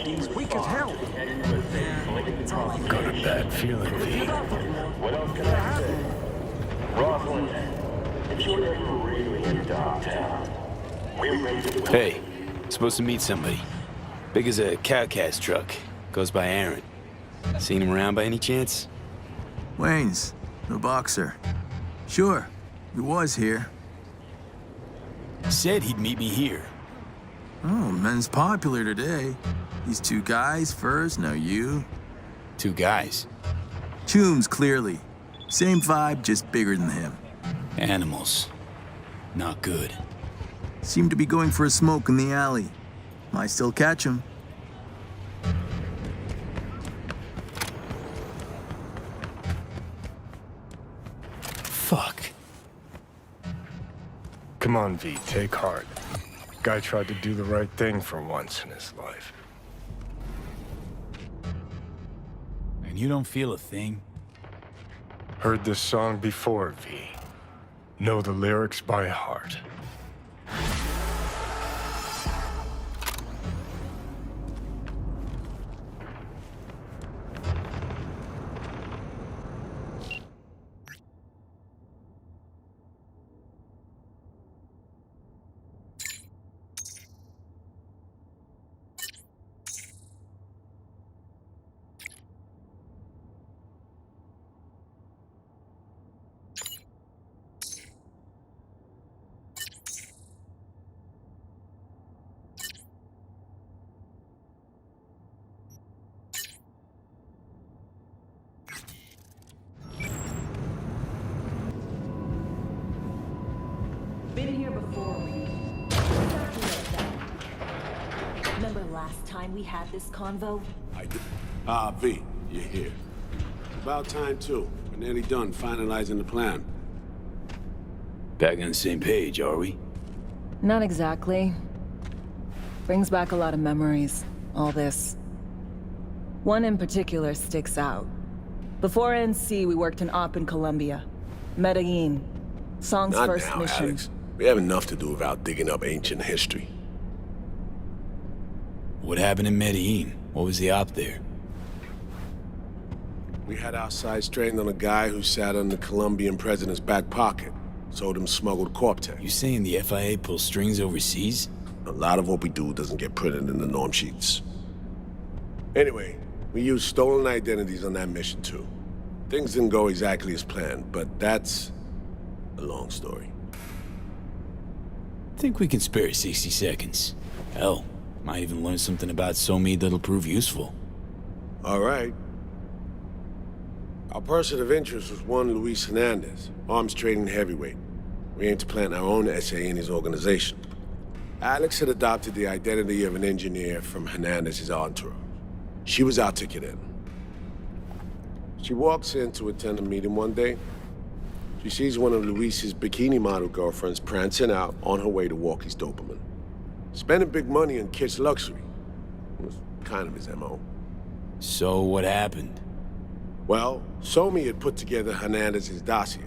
He's weak as hell. Got a bad feeling, V. What else can I say? Roslyn, if you're ever really in Dogtown, we're ready to... Hey, supposed to meet somebody. Big as a cow-cast truck. Goes by Aaron. Seen him around by any chance? Wayne's, the boxer. Sure, he was here. Said he'd meet me here. Oh, men's popular today. These two guys first, now you. Two guys. Toombs, clearly. Same vibe, just bigger than him. Animals. Not good. Seem to be going for a smoke in the alley. Might still catch him. Fuck. Come on, V, take heart. Guy tried to do the right thing for once in his life. And you don't feel a thing? Heard this song before, V. Know the lyrics by heart. Been here before, Reed. Remember last time we had this convo? I do. V, you're here. About time, too. We're nearly done finalizing the plan. Back on the same page, are we? Not exactly. Brings back a lot of memories, all this. One in particular sticks out. Before NC, we worked an op in Colombia. Medellin. Song's Not first now, mission. Alex. We have enough to do without digging up ancient history. What happened in Medellin? What was the op there? We had our sights trained on a guy who sat on the Colombian president's back pocket. Sold him smuggled Corp-Tech. You saying the FIA pulls strings overseas? A lot of what we do doesn't get printed in the norm sheets. Anyway, we used stolen identities on that mission, too. Things didn't go exactly as planned, but that's a long story. Think we can spare 60 seconds. Hell, might even learn something about SOMI that'll prove useful. All right. Our person of interest was one Luis Hernandez, arms trading heavyweight. We aim to plant our own SA in his organization. Alex had adopted the identity of an engineer from Hernandez's entourage. She was our ticket in. She walks in to attend a meeting one day. She sees one of Luis's bikini model girlfriends prancing out on her way to walk his Doberman. Spending big money on kitsch luxury. It was kind of his MO. So what happened? Well, Somi had put together Hernandez's dossier.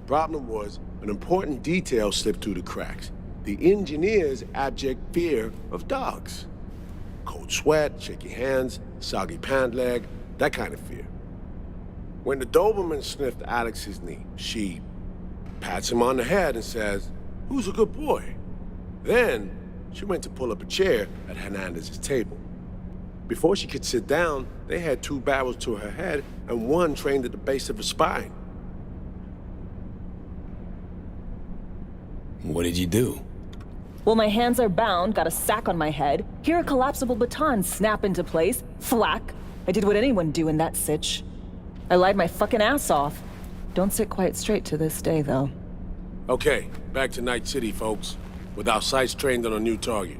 Problem was, an important detail slipped through the cracks. The engineer's abject fear of dogs. Cold sweat, shaky hands, soggy pant leg, that kind of fear. When the Doberman sniffed Alex's knee, she pats him on the head and says, "Who's a good boy?" Then, she went to pull up a chair at Hernandez's table. Before she could sit down, they had two barrels to her head and one trained at the base of her spine. What did you do? Well, my hands are bound, got a sack on my head. Here a collapsible baton snap into place. Thwack. I did what anyone do in that sitch. I lied my fucking ass off. Don't sit quite straight to this day, though. Okay, back to Night City, folks. With our sights trained on a new target.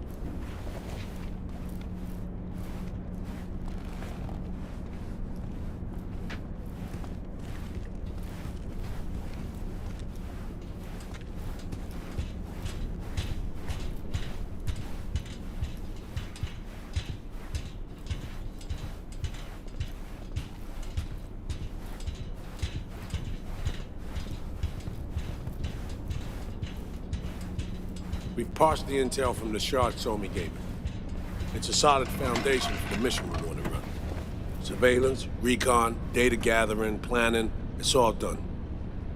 We've parsed the intel from the shard Somi gave us. It's a solid foundation for the mission we want to run. Surveillance, recon, data gathering, planning, it's all done.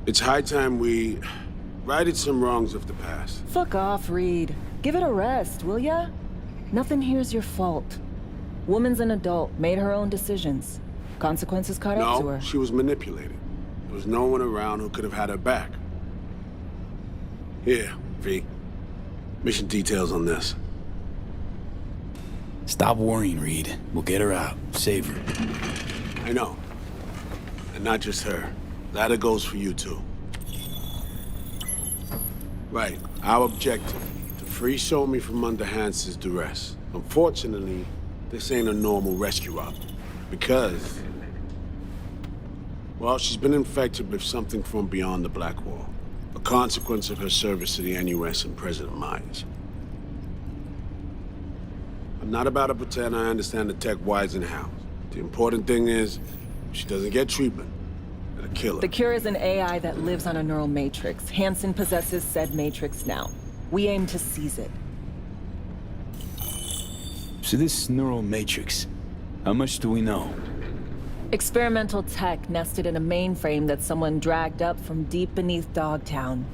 It's high time we righted some wrongs of the past. Fuck off, Reed. Give it a rest, will ya? Nothing here's your fault. Woman's an adult, made her own decisions. Consequences caught up to No, her. she was manipulated. There was no one around who could have had her back. Here, V. Mission details on this. Stop worrying, Reed. We'll get her out. Save her. I know. And not just her. That goes for you, too. Right. Our objective. To free Somi from under Hansen's duress. Unfortunately, this ain't a normal rescue op. Because... well, she's been infected with something from beyond the Black Wall. A consequence of her service to the NUS and President Myers. I'm not about to pretend I understand the tech whys and hows. The important thing is, if she doesn't get treatment, it'll kill her. The cure is an AI that lives on a neural matrix. Hansen possesses said matrix now. We aim to seize it. So this neural matrix, how much do we know? Experimental tech nested in a mainframe that someone dragged up from deep beneath Dogtown.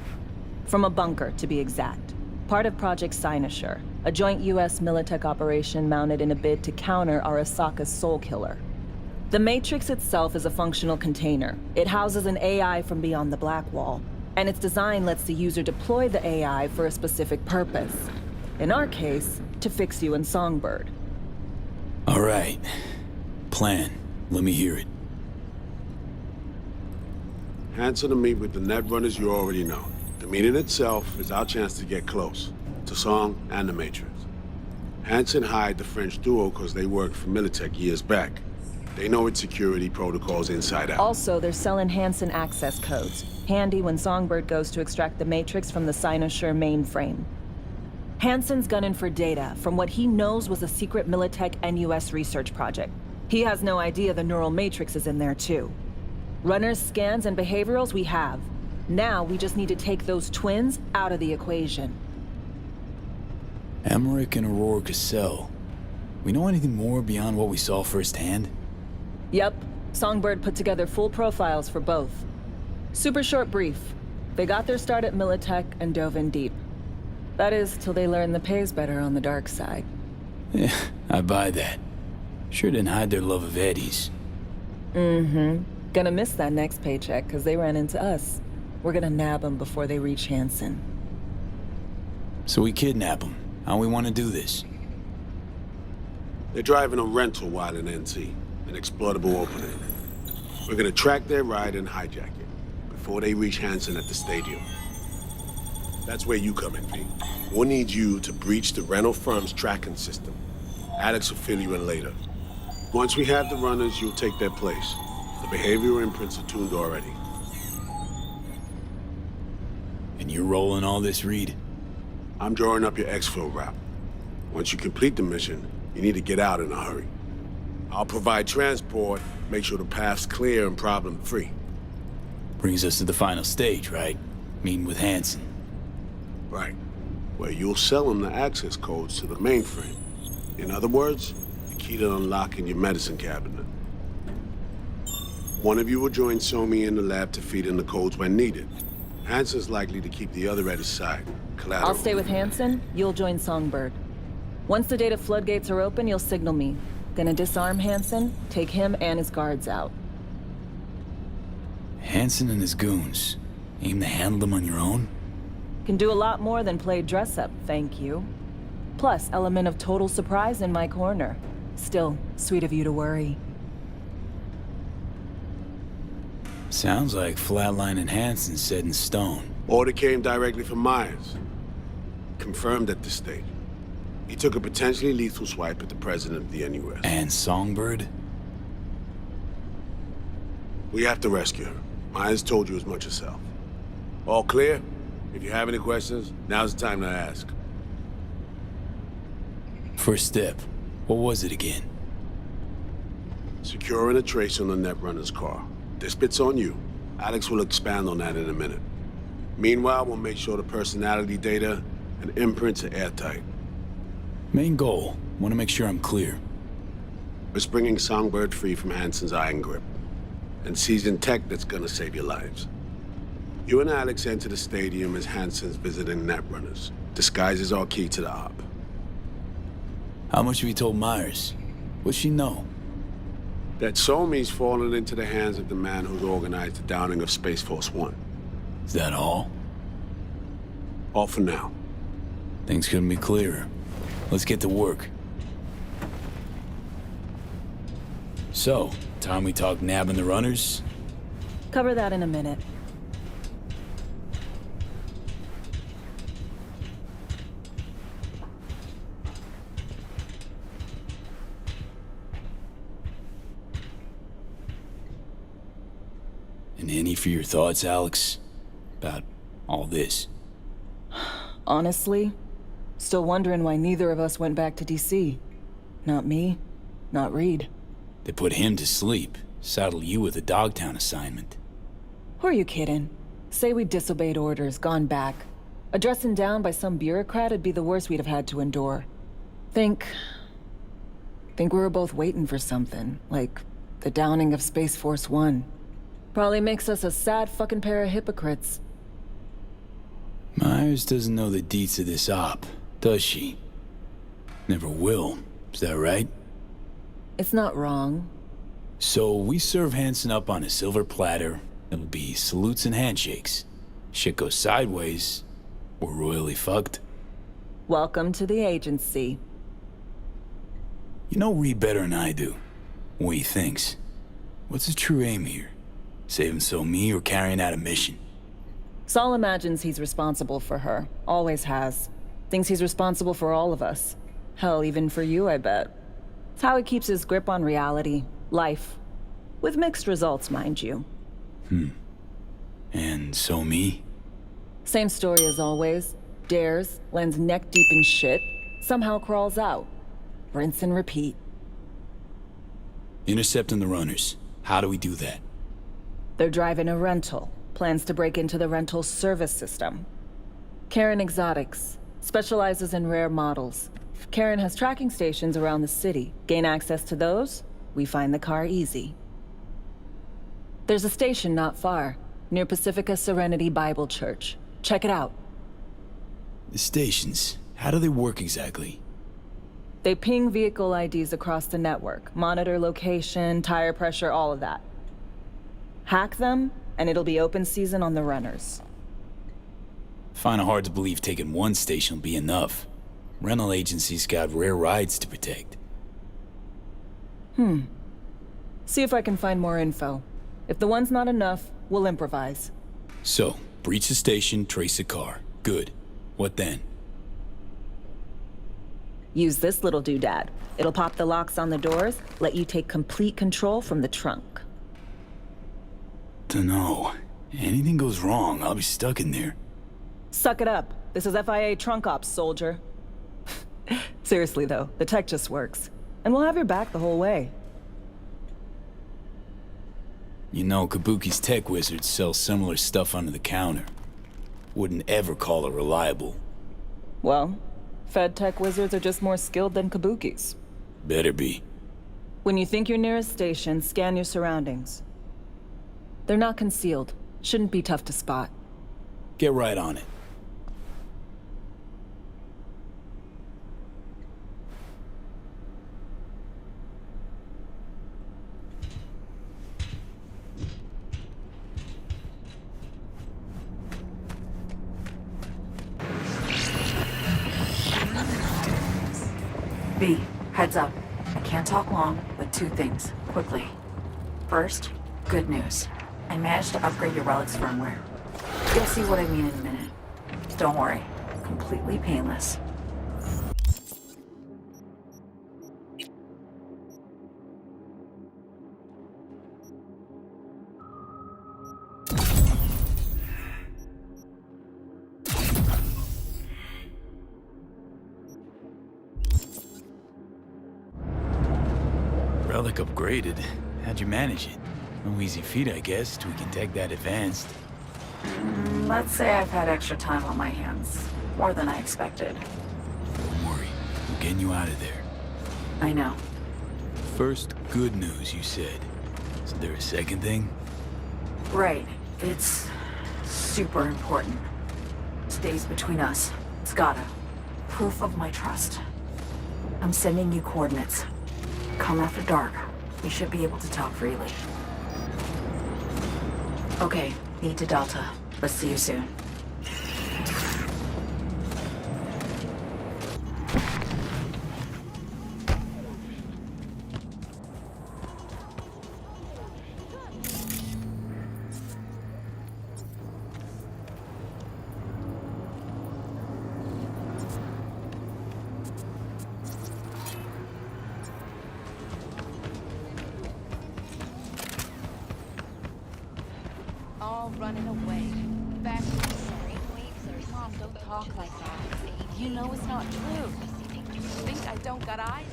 From a bunker, to be exact. Part of Project Cynosure, a joint US Militech operation mounted in a bid to counter Arasaka's soul killer. The Matrix itself is a functional container. It houses an AI from beyond the Black Wall, and its design lets the user deploy the AI for a specific purpose. In our case, to fix you in Songbird. All right. Plan. Let me hear it. Hansen to meet with the net runners you already know. The meeting itself is our chance to get close. To Song and the Matrix. Hansen hired the French duo because they worked for Militech years back. They know its security protocols inside out. Also, they're selling Hansen access codes. Handy when Songbird goes to extract the Matrix from the Cynosure mainframe. Hansen's gunning for data from what he knows was a secret Militech NUS research project. He has no idea the neural matrix is in there too. Runners, scans, and behaviorals we have. Now we just need to take those twins out of the equation. Emmerich and Aurora Cassell. We know anything more beyond what we saw firsthand? Yep. Songbird put together full profiles for both. Super short brief. They got their start at Militech and dove in deep. That is, till they learned the pay's better on the dark side. Yeah, I buy that. Sure didn't hide their love of Eddie's. Mm-hmm. Gonna miss that next paycheck, because they ran into us. We're gonna nab them before they reach Hansen. So we kidnap them. How we want to do this? They're driving a rental while in NC, an exploitable opening. We're gonna track their ride and hijack it, before they reach Hansen at the stadium. That's where you come in, V. We'll need you to breach the rental firm's tracking system. Alex will fill you in later. Once we have the runners, you'll take their place. The behavioral imprints are tuned already. And you're rolling all this, Reed? I'm drawing up your exfil route. Once you complete the mission, you need to get out in a hurry. I'll provide transport, make sure the path's clear and problem-free. Brings us to the final stage, right? Meeting with Hansen. Right. Where you'll sell them the access codes to the mainframe. In other words, the key to unlocking your medicine cabinet. One of you will join Somi in the lab to feed in the codes when needed. Hansen's likely to keep the other at his side. Collateral. I'll stay with Hansen, you'll join Songbird. Once the data floodgates are open, you'll signal me. Gonna disarm Hansen, take him and his guards out. Hansen and his goons. Aim to handle them on your own? Can do a lot more than play dress-up, thank you. Plus, element of total surprise in my corner. Still, sweet of you to worry. Sounds like Flatline and Hansen set in stone. Order came directly from Myers. Confirmed at this stage. He took a potentially lethal swipe at the president of the NUS. And Songbird? We have to rescue her. Myers told you as much herself. All clear? If you have any questions, now's the time to ask. First step. What was it again? Securing a trace on the Netrunner's car. This bit's on you. Alex will expand on that in a minute. Meanwhile, we'll make sure the personality data and imprints are airtight. Main goal. Want to make sure I'm clear. We're bringing Songbird free from Hansen's iron grip, and seasoned tech that's gonna save your lives. You and Alex enter the stadium as Hansen's visiting netrunners. Disguise is our key to the op. How much have you told Myers? What's she know? That Somi's fallen into the hands of the man who's organized the downing of Space Force One. Is that all? All for now. Things couldn't be clearer. Let's get to work. So, time we talk nabbing the runners? Cover that in a minute. And any for your thoughts, Alex? About all this? Honestly, still wondering why neither of us went back to DC. Not me, not Reed. They put him to sleep, saddle you with a Dogtown assignment. Who are you kidding? Say we disobeyed orders, gone back. A dressing down by some bureaucrat would be the worst we'd have had to endure. Think we were both waiting for something, like the downing of Space Force One. Probably makes us a sad fucking pair of hypocrites. Myers doesn't know the deets of this op, does she? Never will, is that right? It's not wrong. So we serve Hansen up on a silver platter. It'll be salutes and handshakes. Shit goes sideways, we're royally fucked. Welcome to the agency. You know Reed better than I do. What he thinks. What's his true aim here? Saving So-Mi or carrying out a mission? Saul imagines he's responsible for her. Always has. Thinks he's responsible for all of us. Hell, even for you, I bet. It's how he keeps his grip on reality. Life. With mixed results, mind you. And So-Mi? Same story as always. Dares, lands neck deep in shit, somehow crawls out. Rinse and repeat. Intercepting the runners. How do we do that? They're driving a rental. Plans to break into the rental service system. Karen Exotics. Specializes in rare models. Karen has tracking stations around the city. Gain access to those, we find the car easy. There's a station not far, near Pacifica Serenity Bible Church. Check it out. The stations, how do they work exactly? They ping vehicle IDs across the network, monitor location, tire pressure, all of that. Hack them, and it'll be open season on the runners. Find it hard to believe taking one station will be enough. Rental agencies got rare rides to protect. See if I can find more info. If the one's not enough, we'll improvise. So, breach the station, trace the car. Good. What then? Use this little doodad. It'll pop the locks on the doors, let you take complete control from the trunk. Dunno. Anything goes wrong, I'll be stuck in there. Suck it up. This is FIA trunk ops, soldier. Seriously though, the tech just works. And we'll have your back the whole way. You know, Kabuki's tech wizards sell similar stuff under the counter. Wouldn't ever call it reliable. Well, Fed tech wizards are just more skilled than Kabuki's. Better be. When you think you're near a station, scan your surroundings. They're not concealed. Shouldn't be tough to spot. Get right on it. V, heads up. I can't talk long, but two things, quickly. First, good news. I managed to upgrade your relic's firmware. You'll see what I mean in a minute. Don't worry, completely painless. Relic upgraded. How'd you manage it? No easy feat, I guess, tweaking tech that advanced. Let's say I've had extra time on my hands. More than I expected. Don't worry. We're getting you out of there. I know. First, good news, you said. Is there a second thing? Right. It's super important. Stays between us. It's gotta. Proof of my trust. I'm sending you coordinates. Come after dark. We should be able to talk freely. Okay, need to Delta. Let's see you soon. All running away. Back to the sorry. Mom, don't talk like that. You know it's not true. You think I don't got eyes?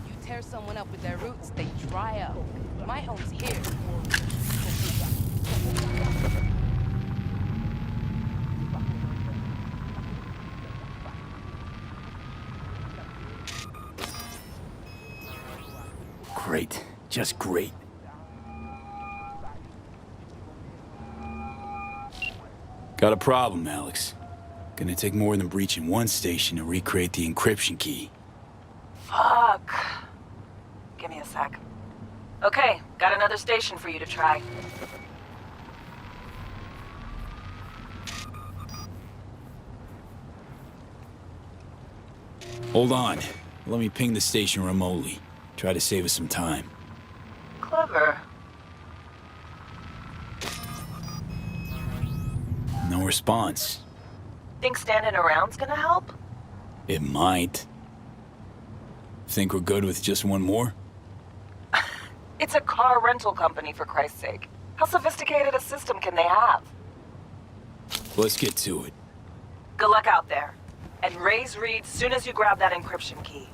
You tear someone up with their roots, they dry up. My home's here. Great. Just great. Got a problem, Alex. Gonna take more than breaching one station to recreate the encryption key. Fuck. Give me a sec. Okay, got another station for you to try. Hold on. Let me ping the station remotely. Try to save us some time. Clever. No response. Think standing around's gonna help? It might. Think we're good with just one more? It's a car rental company, for Christ's sake. How sophisticated a system can they have? Let's get to it. Good luck out there. And raise Reed soon as you grab that encryption key.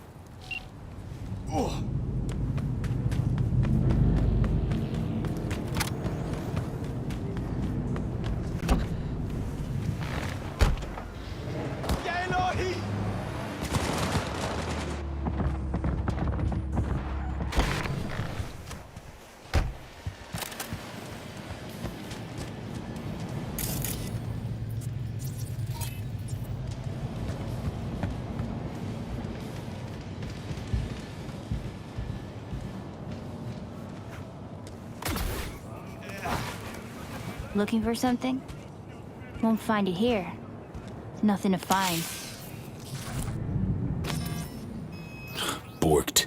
Looking for something? Won't find it here. Nothing to find. Borked.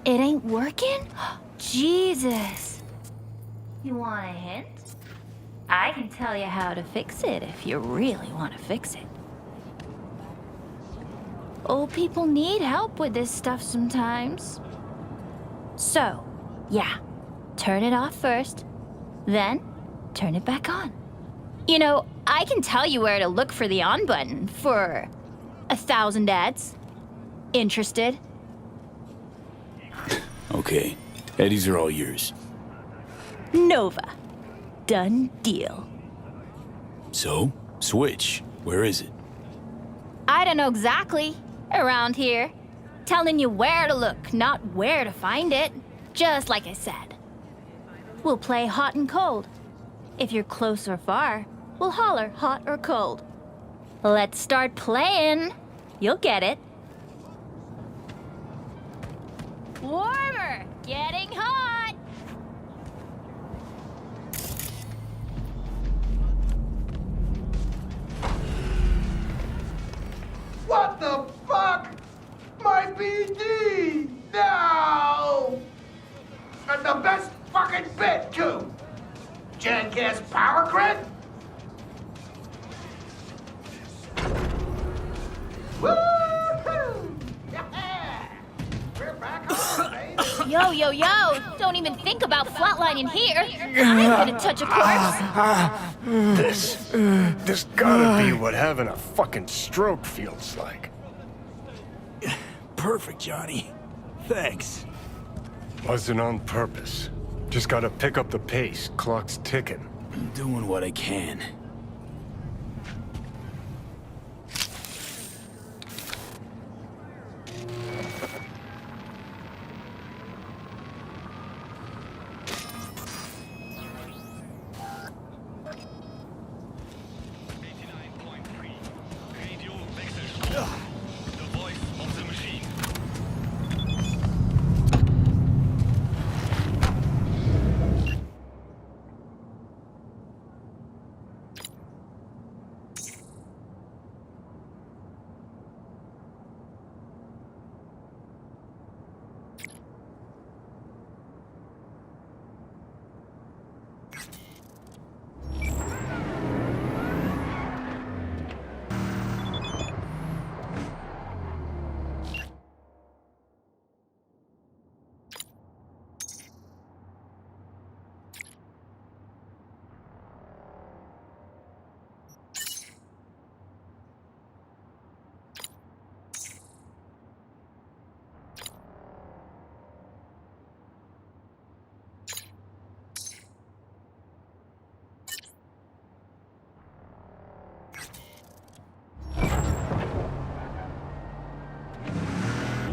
It ain't working? Jesus. You want a hint? I can tell you how to fix it if you really want to fix it. Old people need help with this stuff sometimes. So, yeah. Turn it off first, then turn it back on. You know, I can tell you where to look for the on button for 1,000 ads. Interested? Okay. Eddies are all yours. Nova. Done deal. So, switch. Where is it? I don't know exactly. Around here. Telling you where to look, not where to find it. Just like I said. We'll play hot and cold. If you're close or far, we'll holler hot or cold. Let's start playing. You'll get it. Warmer! Getting hot! What the fuck? My BD! No! And the best fucking bit, too! Jackass power grid? Woo-hoo! Yeah! We're back on, baby! Yo, yo, yo! Don't even think about flatlining here. I'm gonna touch a corpse. This gotta be what having a fucking stroke feels like. Perfect, Johnny. Thanks. Wasn't on purpose. Just gotta pick up the pace. Clock's ticking. I'm doing what I can.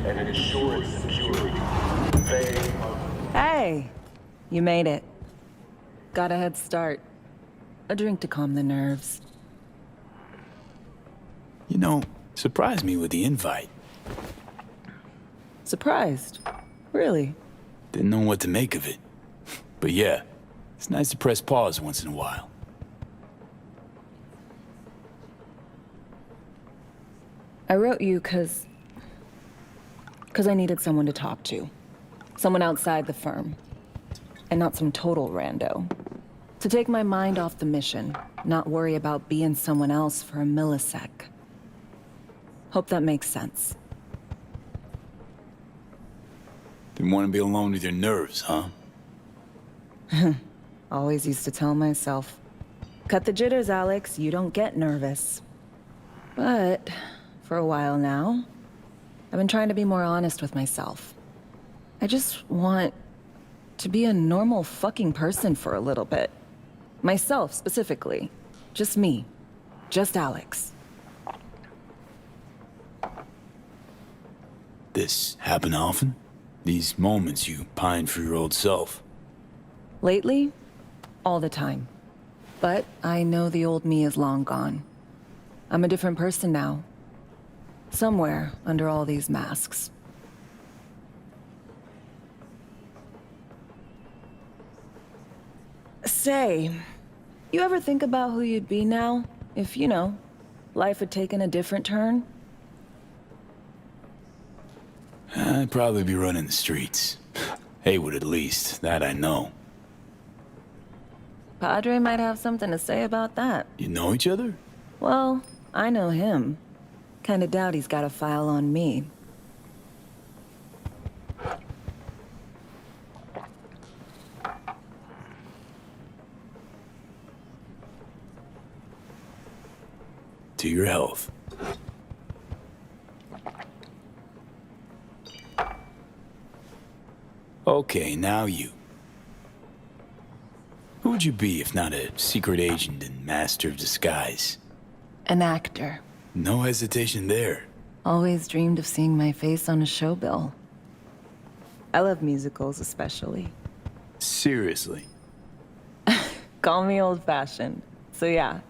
And it assures security. Hey, you made it. Got a head start. A drink to calm the nerves. You know, surprised me with the invite. Surprised? Really? Didn't know what to make of it. But yeah, it's nice to press pause once in a while. I wrote you because I needed someone to talk to. Someone outside the firm. And not some total rando. To take my mind off the mission, not worry about being someone else for a millisec. Hope that makes sense. Didn't want to be alone with your nerves, huh? Always used to tell myself, cut the jitters, Alex, you don't get nervous. But for a while now, I've been trying to be more honest with myself. I just want to be a normal fucking person for a little bit. Myself, specifically. Just me. Just Alex. This happen often? These moments you pine for your old self? Lately, all the time. But I know the old me is long gone. I'm a different person now. Somewhere under all these masks. Say, you ever think about who you'd be now if, you know, life had taken a different turn? I'd probably be running the streets. Haywood at least, that I know. Padre might have something to say about that. You know each other? Well, I know him. Kinda doubt he's got a file on me. To your health. Okay, now you. Who would you be if not a secret agent and master of disguise? An actor. No hesitation there. Always dreamed of seeing my face on a show bill. I love musicals especially. Seriously. Call me old-fashioned. So yeah,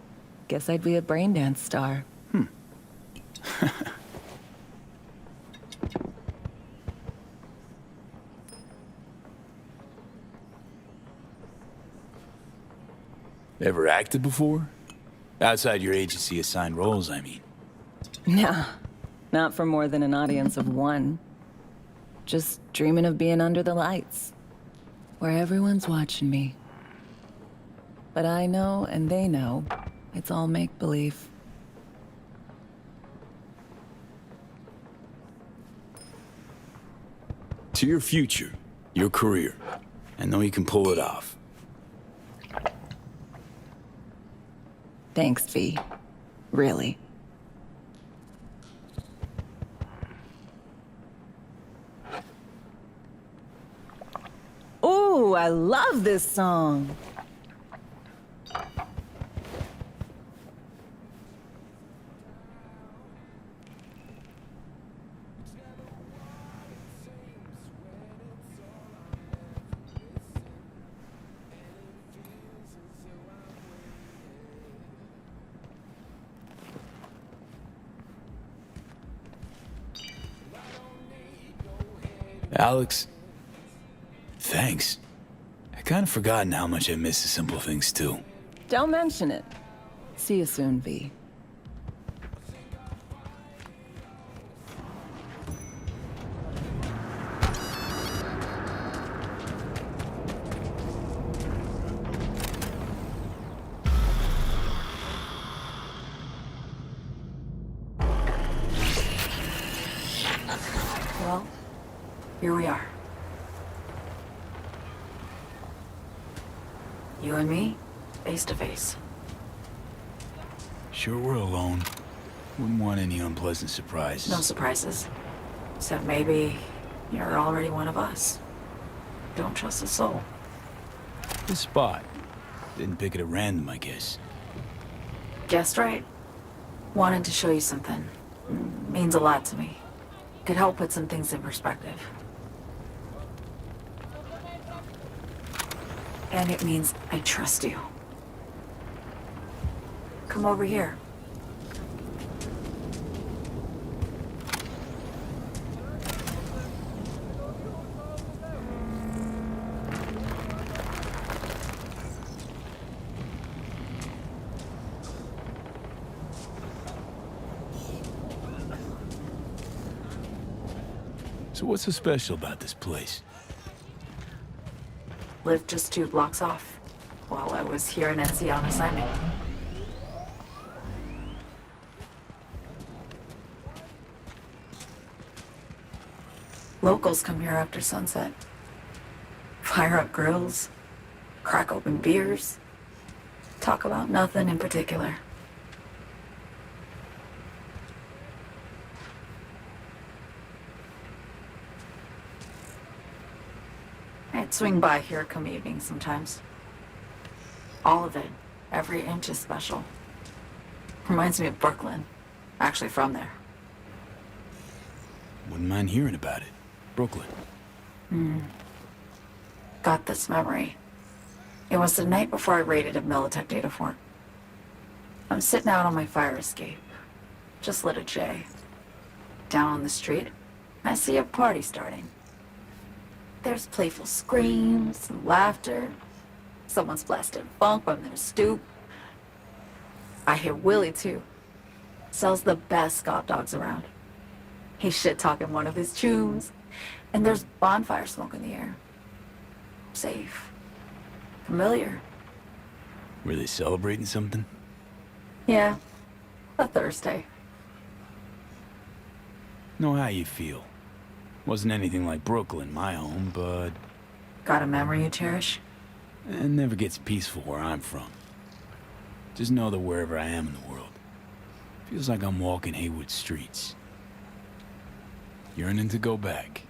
guess I'd be a braindance star. Ever acted before? Outside your agency-assigned roles, I mean. Nah, not for more than an audience of one. Just dreaming of being under the lights, where everyone's watching me. But I know, and they know, it's all make-believe. To your future, Your career. I know you can pull it off. Thanks, V. Really. Ooh, I love this song. Alex, thanks. I kind of forgotten how much I miss the simple things, too. Don't mention it. See you soon, V. Well, here we are. You and me, face to face. Sure we're alone. Wouldn't want any unpleasant surprises. No surprises. Except maybe you're already one of us. Don't trust a soul. This spot. Didn't pick it at random, I guess. Guessed right. Wanted to show you something. Means a lot to me. Could help put some things in perspective. And it means I trust you. Come over here. So what's so special about this place? Lived just 2 blocks off while I was here in NC on assignment. Locals come here after sunset. Fire up grills, crack open beers, talk about nothing in particular. I'd swing by here come evening sometimes. All of it, every inch is special. Reminds me of Brooklyn. Actually from there. Wouldn't mind hearing about it. Brooklyn. Got this memory. It was the night before I raided a Militech data fort. I'm sitting out on my fire escape. Just lit a J. Down on the street, I see a party starting. There's playful screams and laughter. Someone's blasting funk from their stoop. I hear Willie, too. Sells the best Scott dogs around. He's shit-talking one of his tunes. And there's bonfire smoke in the air. Safe. Familiar. Were they celebrating something? Yeah. A Thursday. Know how you feel. Wasn't anything like Brooklyn, my home, but... Got a memory you cherish? It never gets peaceful where I'm from. Just know that wherever I am in the world, feels like I'm walking Haywood streets. Yearning to go back.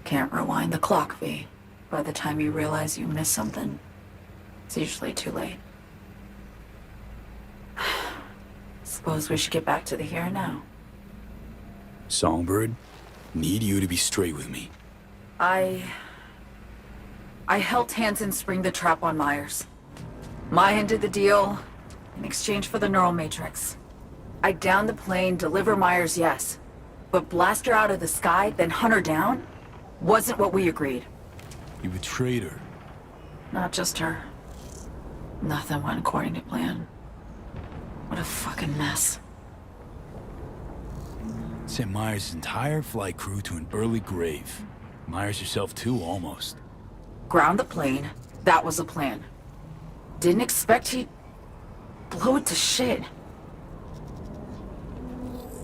Can't rewind the clock, V. By the time you realize you missed something, it's usually too late. Suppose we should get back to the here and now. Songbird, need you to be straight with me. I helped Hansen spring the trap on Myers. Maya did the deal in exchange for the neural matrix. I downed the plane, deliver Myers, yes. But blast her out of the sky, then hunt her down? Wasn't what we agreed. You betrayed her. Not just her. Nothing went according to plan. What a fucking mess. Sent Myers' entire flight crew to an early grave. Myers herself too, almost. Ground the plane. That was the plan. Didn't expect he'd blow it to shit.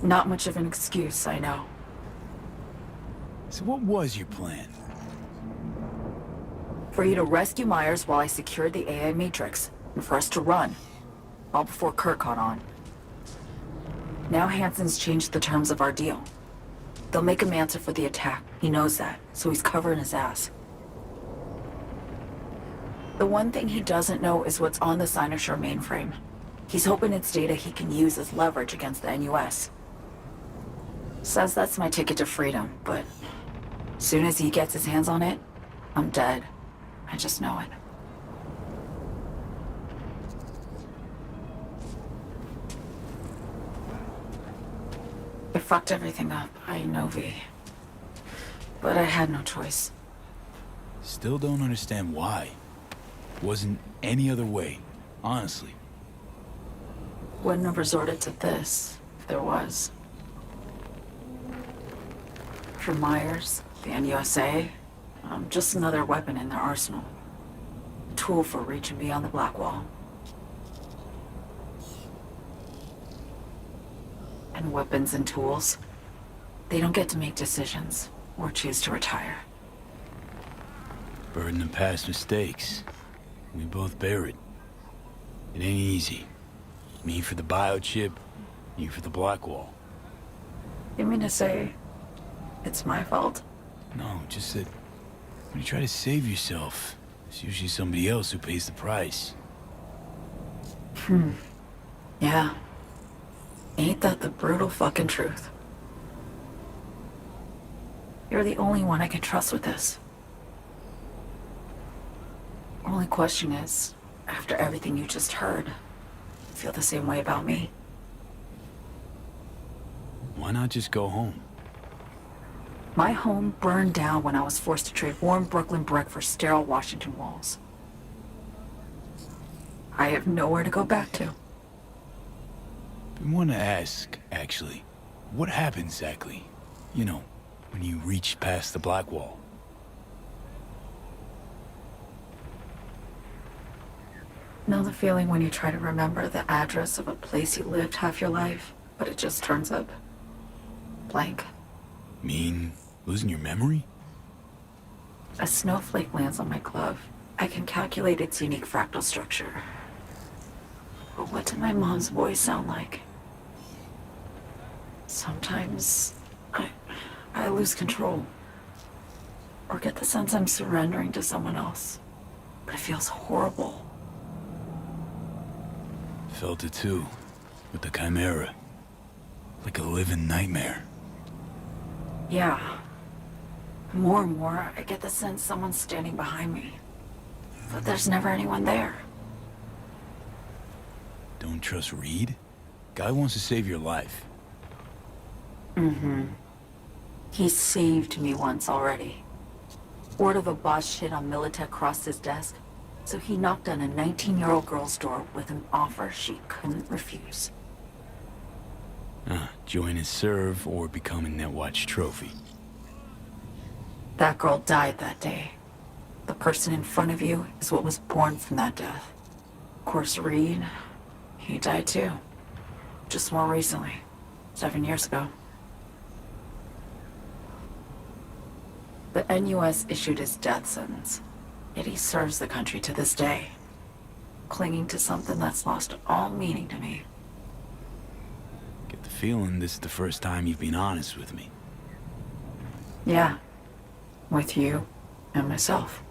Not much of an excuse, I know. So what was your plan? For you to rescue Myers while I secured the AI Matrix, and for us to run. All before Kurt caught on. Now Hansen's changed the terms of our deal. They'll make him answer for the attack. He knows that, so he's covering his ass. The one thing he doesn't know is what's on the Cynosure mainframe. He's hoping it's data he can use as leverage against the NUS. Says that's my ticket to freedom, but as soon as he gets his hands on it, I'm dead. I just know it. I fucked everything up, I know, V. But I had no choice. Still don't understand why. Wasn't any other way, honestly. Wouldn't have resorted to this, if there was. For Myers, the NUSA, I'm just another weapon in their arsenal. A tool for reaching beyond the Black Wall. And weapons and tools, they don't get to make decisions or choose to retire. Burden of past mistakes. We both bear it. It ain't easy. Me for the biochip, you for the Black Wall. You mean to say it's my fault? No, just that when you try to save yourself, it's usually somebody else who pays the price. Yeah. Ain't that the brutal fucking truth? You're the only one I can trust with this. Only question is, after everything you just heard, you feel the same way about me? Why not just go home? My home burned down when I was forced to trade warm Brooklyn brick for sterile Washington walls. I have nowhere to go back to. I want to ask, actually, what happened exactly? You know, when you reached past the Black Wall. Know the feeling when you try to remember the address of a place you lived half your life, but it just turns up blank? Mean losing your memory? A snowflake lands on my glove. I can calculate its unique fractal structure. But what did my mom's voice sound like? Sometimes I lose control. Or get the sense I'm surrendering to someone else. But it feels horrible. Felt it too, with the Chimera. Like a living nightmare. Yeah. More and more, I get the sense someone's standing behind me. But there's never anyone there. Don't trust Reed? Guy wants to save your life. He saved me once already. Word of a boss shit on Militech crossed his desk, so he knocked on a 19-year-old girl's door with an offer she couldn't refuse. Join his serve or become a Netwatch trophy. That girl died that day. The person in front of you is what was born from that death. Of course, Reed, he died too. Just more recently. 7 years ago. The NUS issued his death sentence, yet he serves the country to this day, clinging to something that's lost all meaning to me. Get the feeling this is the first time you've been honest with me. Yeah, with you and myself.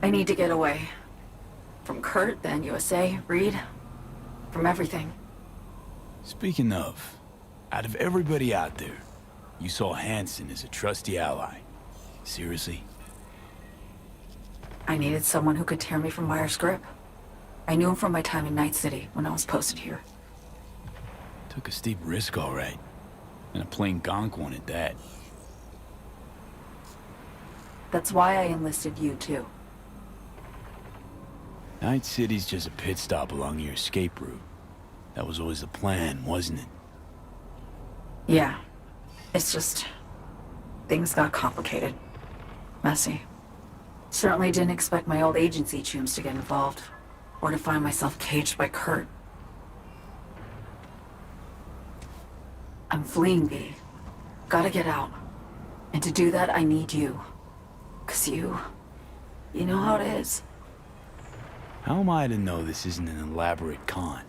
I need to get away. From Kurt, the NUSA, Reed, from everything. Speaking of, out of everybody out there, you saw Hansen as a trusty ally. Seriously? I needed someone who could tear me from Myers' grip. I knew him from my time in Night City when I was posted here. Took a steep risk, all right. And a plain gonk one at that. That's why I enlisted you, too. Night City's just a pit stop along your escape route. That was always the plan, wasn't it? Yeah. It's just... things got complicated. Messy. Certainly didn't expect my old agency chooms to get involved. or to find myself caged by Kurt. I'm fleeing, V. Gotta get out. And to do that, I need you. 'Cause you know how it is. How am I to know this isn't an elaborate con?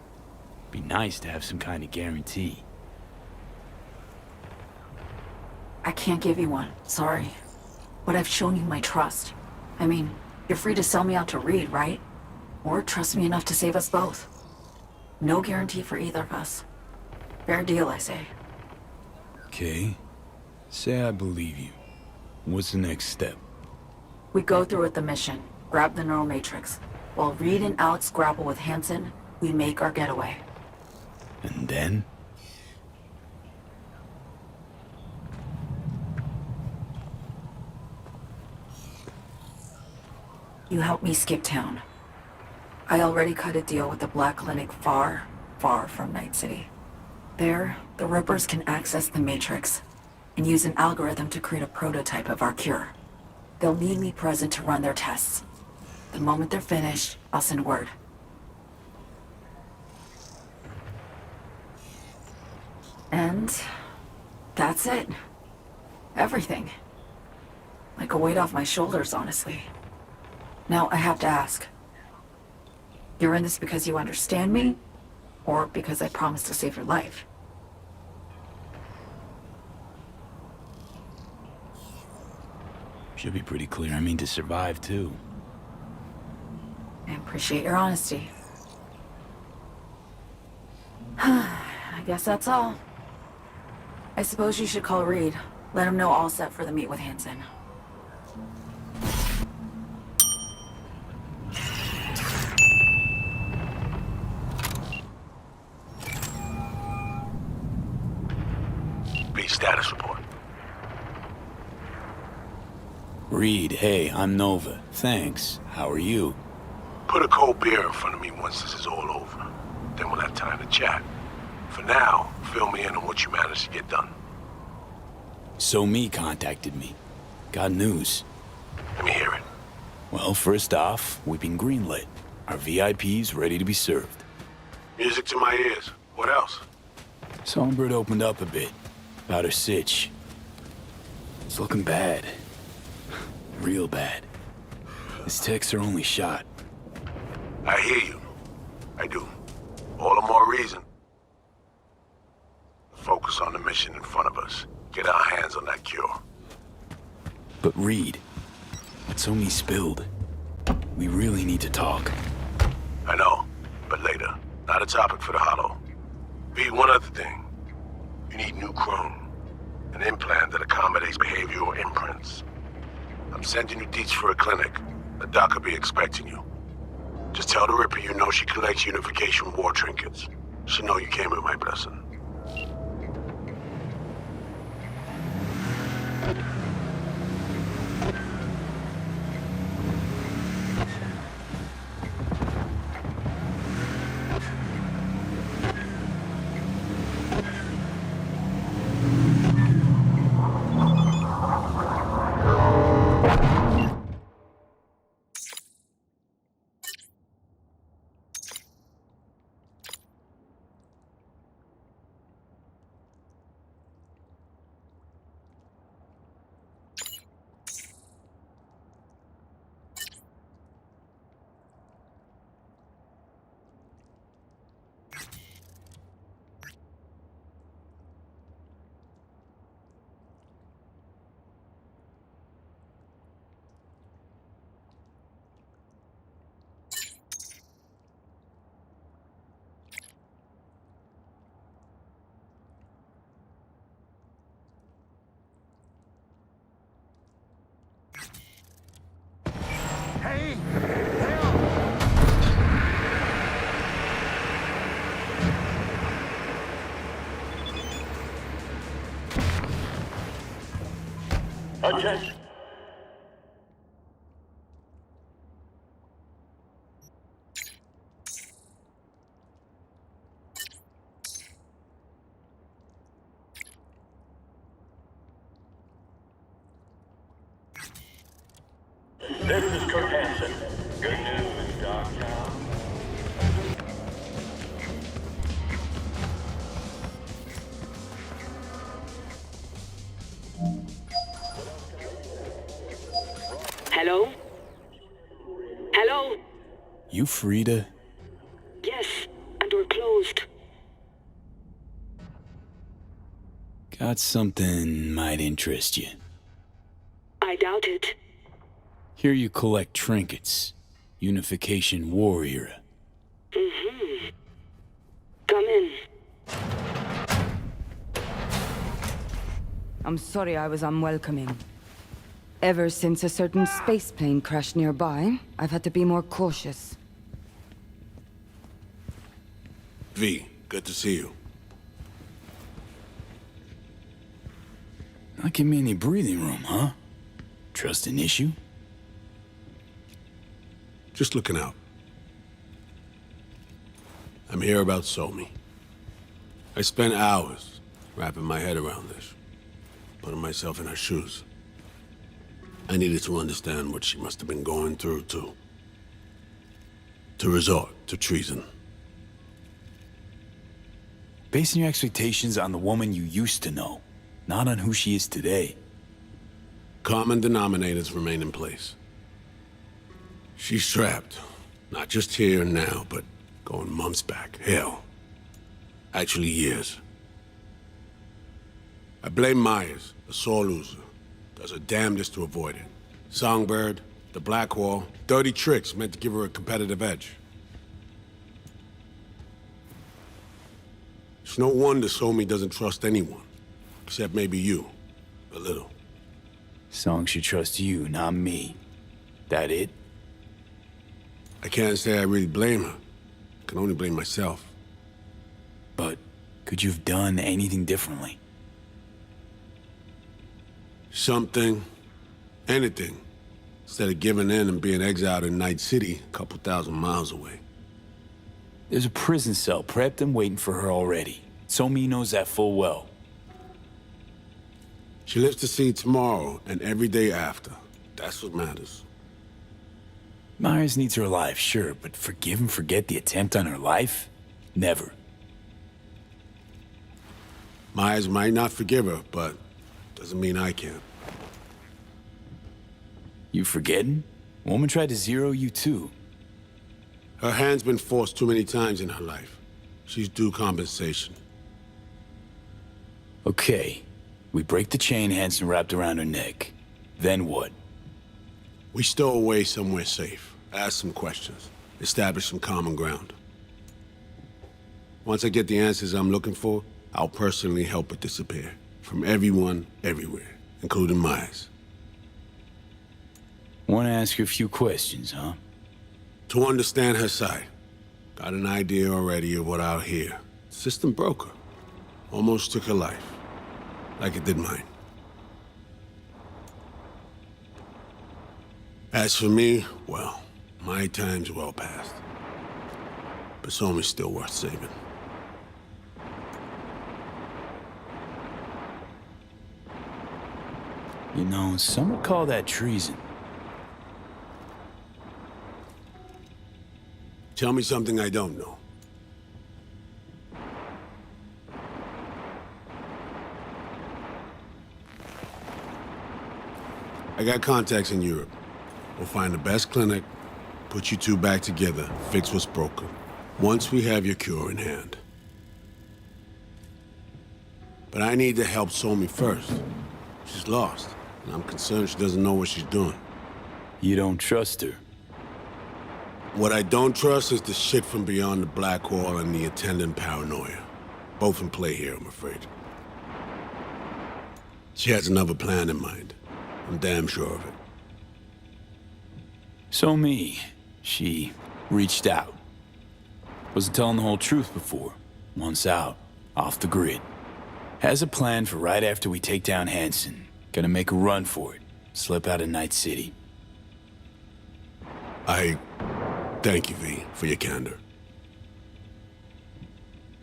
Be nice to have some kind of guarantee. I can't give you one, sorry. But I've shown you my trust. I mean, you're free to sell me out to Reed, right? Or trust me enough to save us both. No guarantee for either of us. Fair deal, I say. Okay. Say I believe you. What's the next step? We go through with the mission, grab the neural matrix. While Reed and Alex grapple with Hansen, we make our getaway. And then? You help me skip town. I already cut a deal with the Black Clinic far, far from Night City. There, the Rippers can access the Matrix and use an algorithm to create a prototype of our cure. They'll need me present to run their tests. The moment they're finished, I'll send word. And that's it. Everything. Like a weight off my shoulders, honestly. Now, I have to ask. You're in this because you understand me? Or because I promised to save your life? Should be pretty clear. I mean to survive, too. I appreciate your honesty. I guess that's all. I suppose you should call Reed. Let him know all set for the meet with Hansen. B, status report. Reed, hey, I'm Nova. Thanks. How are you? Put a cold beer in front of me once this is all over. Then we'll have time to chat. For now, fill me in on what you managed to get done. SOMI contacted me. Got news. Let me hear it. Well, first off, we've been greenlit. Our VIP's ready to be served. Music to my ears. What else? SONGBIRD opened up a bit. About her sitch. It's looking bad. Real bad. His tech's her only shot. I hear you. I do. All the more reason. Focus on the mission in front of us. Get our hands on that cure. But Reed, SOMI spilled. We really need to talk. I know, but later. Not a topic for the hollow. B, one other thing. You need new chrome. An implant that accommodates behavioral imprints. I'm sending you deets for a clinic. The doc will be expecting you. Just tell the Ripper you know she collects unification war trinkets. She'll know you came with my blessing. Attention. This is Kurt Hansen. Good news, Dogtown. Hello? Hello? You free to... Yes, and we're closed. Got something might interest you. I doubt it. Here you collect trinkets. Unification War era. Mm-hmm. Come in. I'm sorry I was unwelcoming. Ever since a certain space plane crashed nearby, I've had to be more cautious. V, good to see you. Not give me any breathing room, huh? Trust an issue? Just looking out. I'm here about Somi. I spent hours wrapping my head around this, putting myself in her shoes. I needed to understand what she must have been going through to resort to treason. Basing your expectations on the woman you used to know, not on who she is today. Common denominators remain in place. She's trapped, not just here and now, but going months back. Hell, actually years. I blame Myers, the sore loser. Does her damnedest to avoid it. Songbird, the Black Wall, dirty tricks meant to give her a competitive edge. It's no wonder Somi doesn't trust anyone, except maybe you, a little. Song should trust you, not me. That it? I can't say I really blame her. I can only blame myself. But could you have done anything differently? Something, anything, instead of giving in and being exiled in Night City, a couple thousand miles away. There's a prison cell prepped and waiting for her already. Somi knows that full well. She lives to see tomorrow and every day after. That's what matters. Myers needs her alive, sure, but forgive and forget the attempt on her life? Never. Myers might not forgive her, but doesn't mean I can. You forgetting? Woman tried to zero you too. Her hand's been forced too many times in her life. She's due compensation. Okay. We break the chain Hansen wrapped around her neck. Then what? We stow away somewhere safe, ask some questions, establish some common ground. Once I get the answers I'm looking for, I'll personally help her disappear. From everyone, everywhere, including Myers. Want to ask her a few questions, huh? To understand her side. Got an idea already of what I'll hear. System broke her. Almost took her life. Like it did mine. As for me, well, my time's well past. But Somi's still worth saving. You know, some would call that treason. Tell me something I don't know. I got contacts in Europe. We'll find the best clinic, put you two back together, fix what's broken. Once we have your cure in hand. But I need to help Somi first. She's lost, and I'm concerned she doesn't know what she's doing. You don't trust her? What I don't trust is the shit from beyond the Black Wall and the attendant paranoia. Both in play here, I'm afraid. She has another plan in mind. I'm damn sure of it. Somi, she reached out. Wasn't telling the whole truth before. Once out, off the grid. Has a plan for right after we take down Hansen. Gonna make a run for it. Slip out of Night City. I thank you, V, for your candor.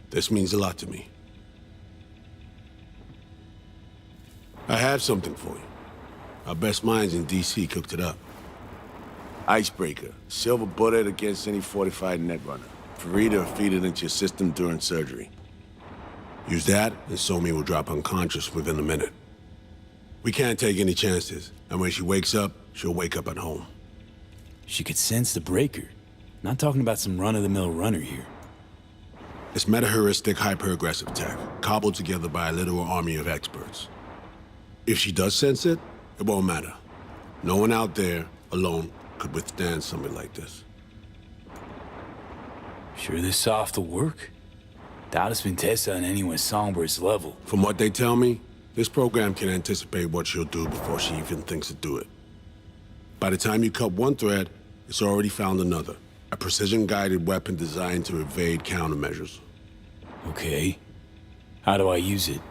This means a lot to me. I have something for you. Our best minds in DC cooked it up. Icebreaker, silver bullet against any fortified netrunner. Free to feed it into your system during surgery. Use that, and Somi will drop unconscious within a minute. We can't take any chances, and when she wakes up, she'll wake up at home. She could sense the breaker. Not talking about some run-of-the-mill runner here. It's meta-heuristic hyper-aggressive tech, cobbled together by a literal army of experts. If she does sense it, it won't matter. No one out there, alone, could withstand something like this. Sure this soft will work? Doubt it's been tested on anyone Songbird's level. From what they tell me, this program can anticipate what she'll do before she even thinks to do it. By the time you cut one thread, it's already found another. A precision-guided weapon designed to evade countermeasures. Okay. How do I use it?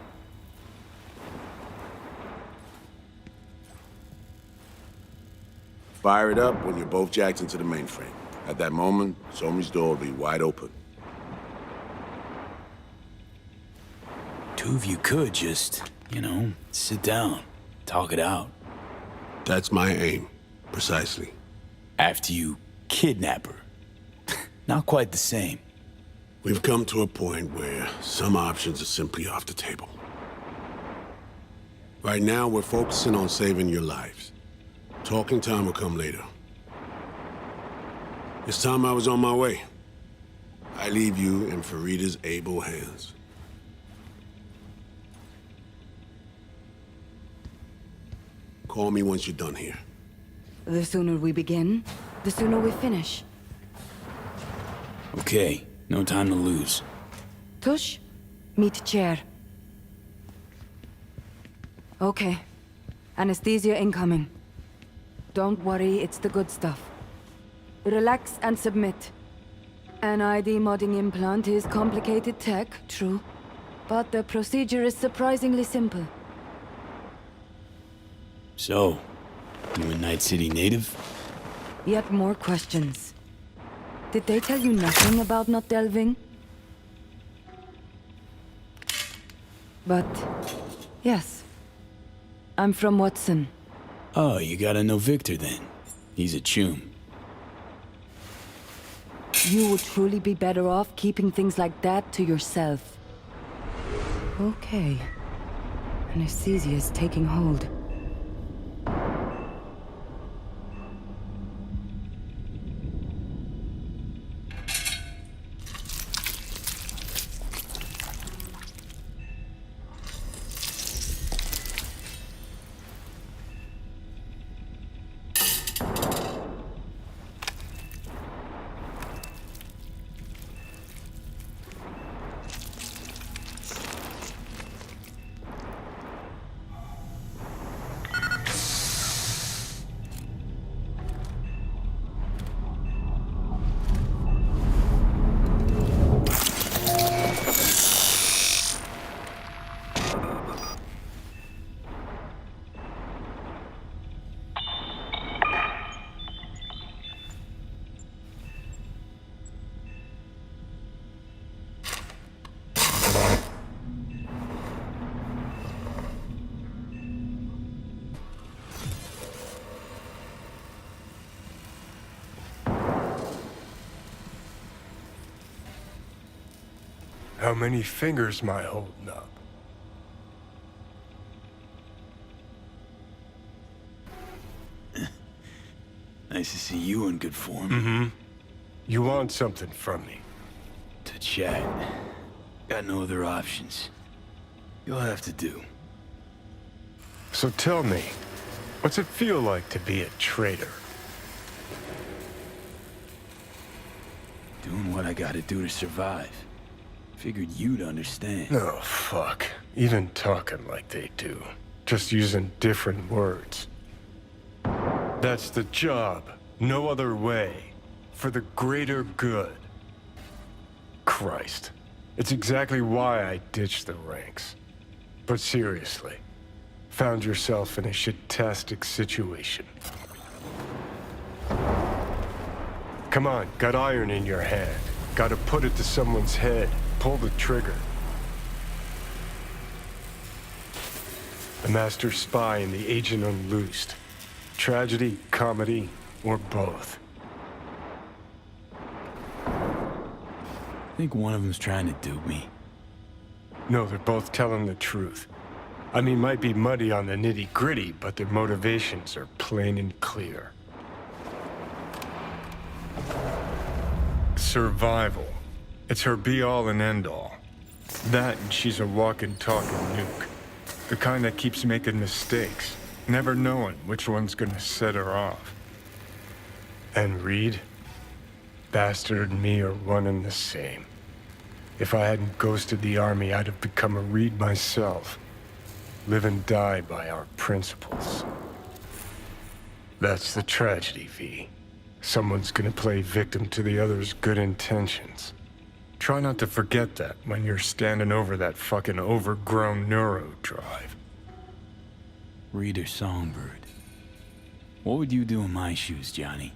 Fire it up when you're both jacked into the mainframe. At that moment, Somi's door will be wide open. Two of you could just, sit down, talk it out. That's my aim, precisely. After you kidnap her. Not quite the same. We've come to a point where some options are simply off the table. Right now, we're focusing on saving your lives. Talking time will come later. It's time I was on my way. I leave you in Farida's able hands. Call me once you're done here. The sooner we begin, the sooner we finish. Okay, no time to lose. Tush, meet chair. Okay. Anesthesia incoming. Don't worry, it's the good stuff. Relax and submit. An ID modding implant is complicated tech, true. But the procedure is surprisingly simple. So, you a Night City native? Yet more questions. Did they tell you nothing about not delving? But, yes. I'm from Watson. Oh, you gotta know Victor then. He's a chum. You would truly be better off keeping things like that to yourself. Okay. Anesthesia is taking hold. How many fingers am I holding up? Nice to see you in good form. Mm-hmm. You want something from me? To chat. Got no other options. You'll have to do. So tell me, what's it feel like to be a traitor? Doing what I gotta do to survive. Figured you'd understand. Oh, fuck. Even talking like they do. Just using different words. That's the job. No other way. For the greater good. Christ. It's exactly why I ditched the ranks. But seriously, found yourself in a shit-tastic situation. Come on, got iron in your hand. Gotta put it to someone's head. Pull the trigger. The master spy and the agent unloosed. Tragedy, comedy, or both. I think one of them's trying to dupe me. No, they're both telling the truth. I mean, might be muddy on the nitty-gritty, but their motivations are plain and clear. Survival. It's her be-all and end-all. That and she's a walking, talking nuke. The kind that keeps making mistakes, never knowing which one's gonna set her off. And Reed? Bastard and me are one and the same. If I hadn't ghosted the army, I'd have become a Reed myself. Live and die by our principles. That's the tragedy, V. Someone's gonna play victim to the other's good intentions. Try not to forget that when you're standing over that fucking overgrown neuro drive. Reed or Songbird? What would you do in my shoes, Johnny?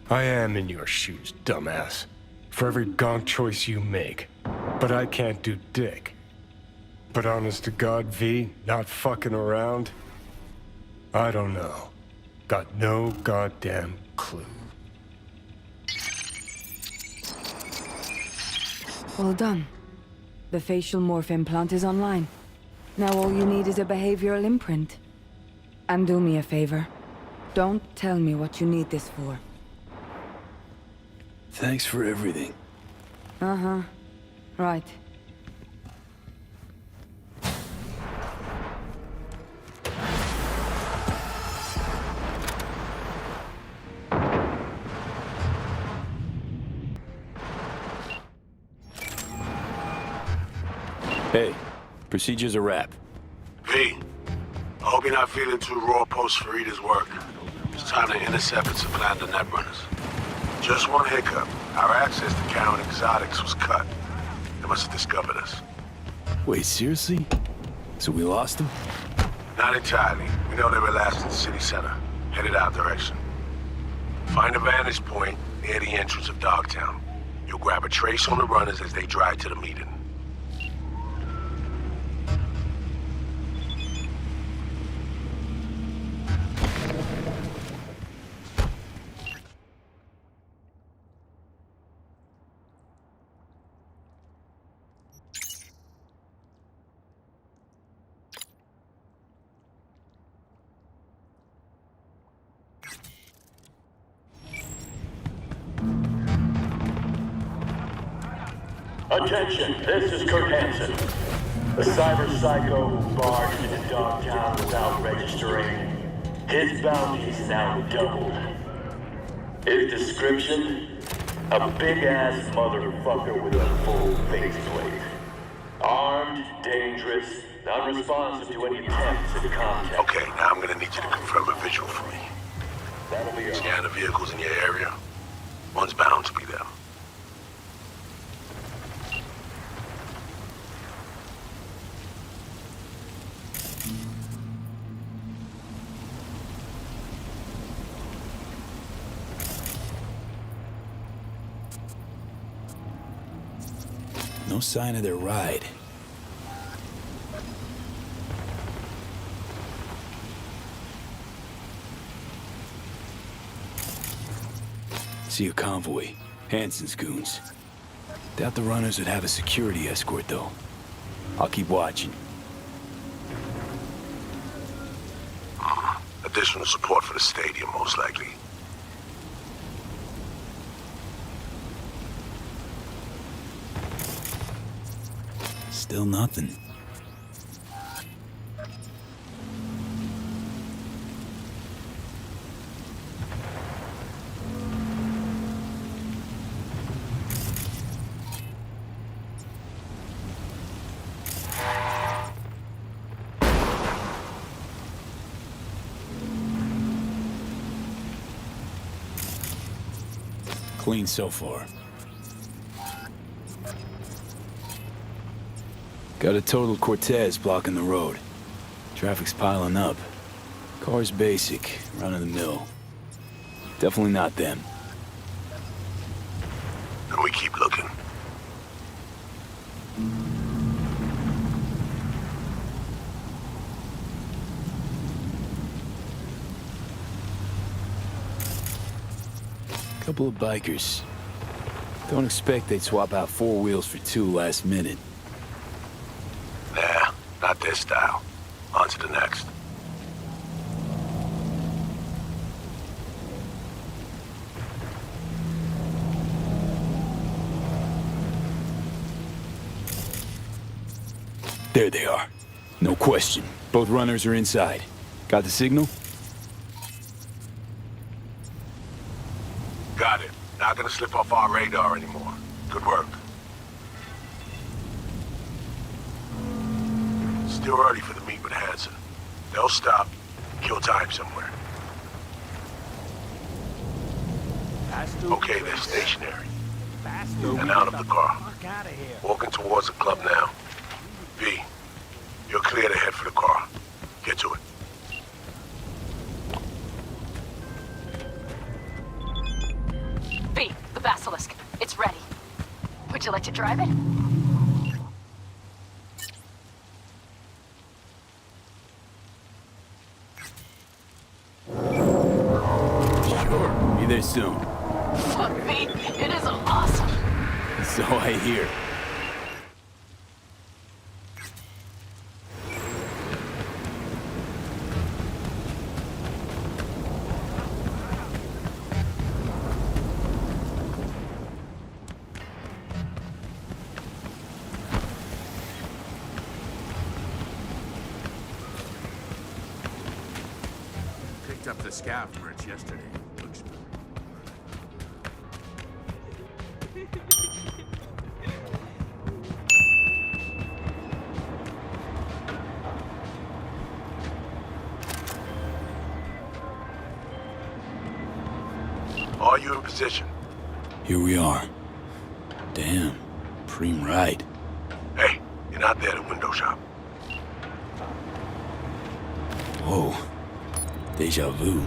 I am in your shoes, dumbass. For every gonk choice you make. But I can't do dick. But honest to God, V, not fucking around? I don't know. Got no goddamn clue. Well done. The facial morph implant is online. Now all you need is a behavioral imprint. And do me a favor. Don't tell me what you need this for. Thanks for everything. Uh-huh. Right. Hey, procedure's a wrap. V, I hope you're not feeling too raw post Farida's work. It's time to intercept and supplant the netrunners. Just one hiccup. Our access to Karen Exotics was cut. They must have discovered us. Wait, seriously? So we lost them? Not entirely. We know they were last in the city center, headed our direction. Find a vantage point near the entrance of Dogtown. You'll grab a trace on the runners as they drive to the meeting. Attention, this is Kurt Hansen. The cyber psycho who barged into Dogtown without registering. His bounty is now doubled. His description? A big-ass motherfucker with a full faceplate. Armed, dangerous, unresponsive to any attempts at contact. Okay, now I'm gonna need you to confirm a visual for me. That'll be Scan the vehicles in your area. One's bound to be them. No sign of their ride. See a convoy. Hansen's goons. Doubt the runners would have a security escort, though. I'll keep watching. Additional support for the stadium, most likely. Still nothing. Clean so far. Got a total Cortez blocking the road. Traffic's piling up. Car's basic, run-of-the-mill. Definitely not them. And we keep looking. Couple of bikers. Don't expect they'd swap out 4 wheels for 2 last minute. Nah, not Not this style. On to the next. There they are. No question. Both runners are inside. Got the signal? Got it. Not gonna slip off our radar anymore. Good work. Still early for the meet with Hansen. They'll stop, kill time somewhere. Okay, they're stationary. And out of the car. Walking towards the club now. V, you're clear to head for the car. Get to it. B, the Basilisk. It's ready. Would you like to drive it? Sure. Be there soon. Fuck me. It is awesome. So I hear. Picked up the scav merch yesterday. Looks Are you in position? Here we are. Damn. Preem ride. Hey, you're not there at the window shop. Whoa. Deja vu.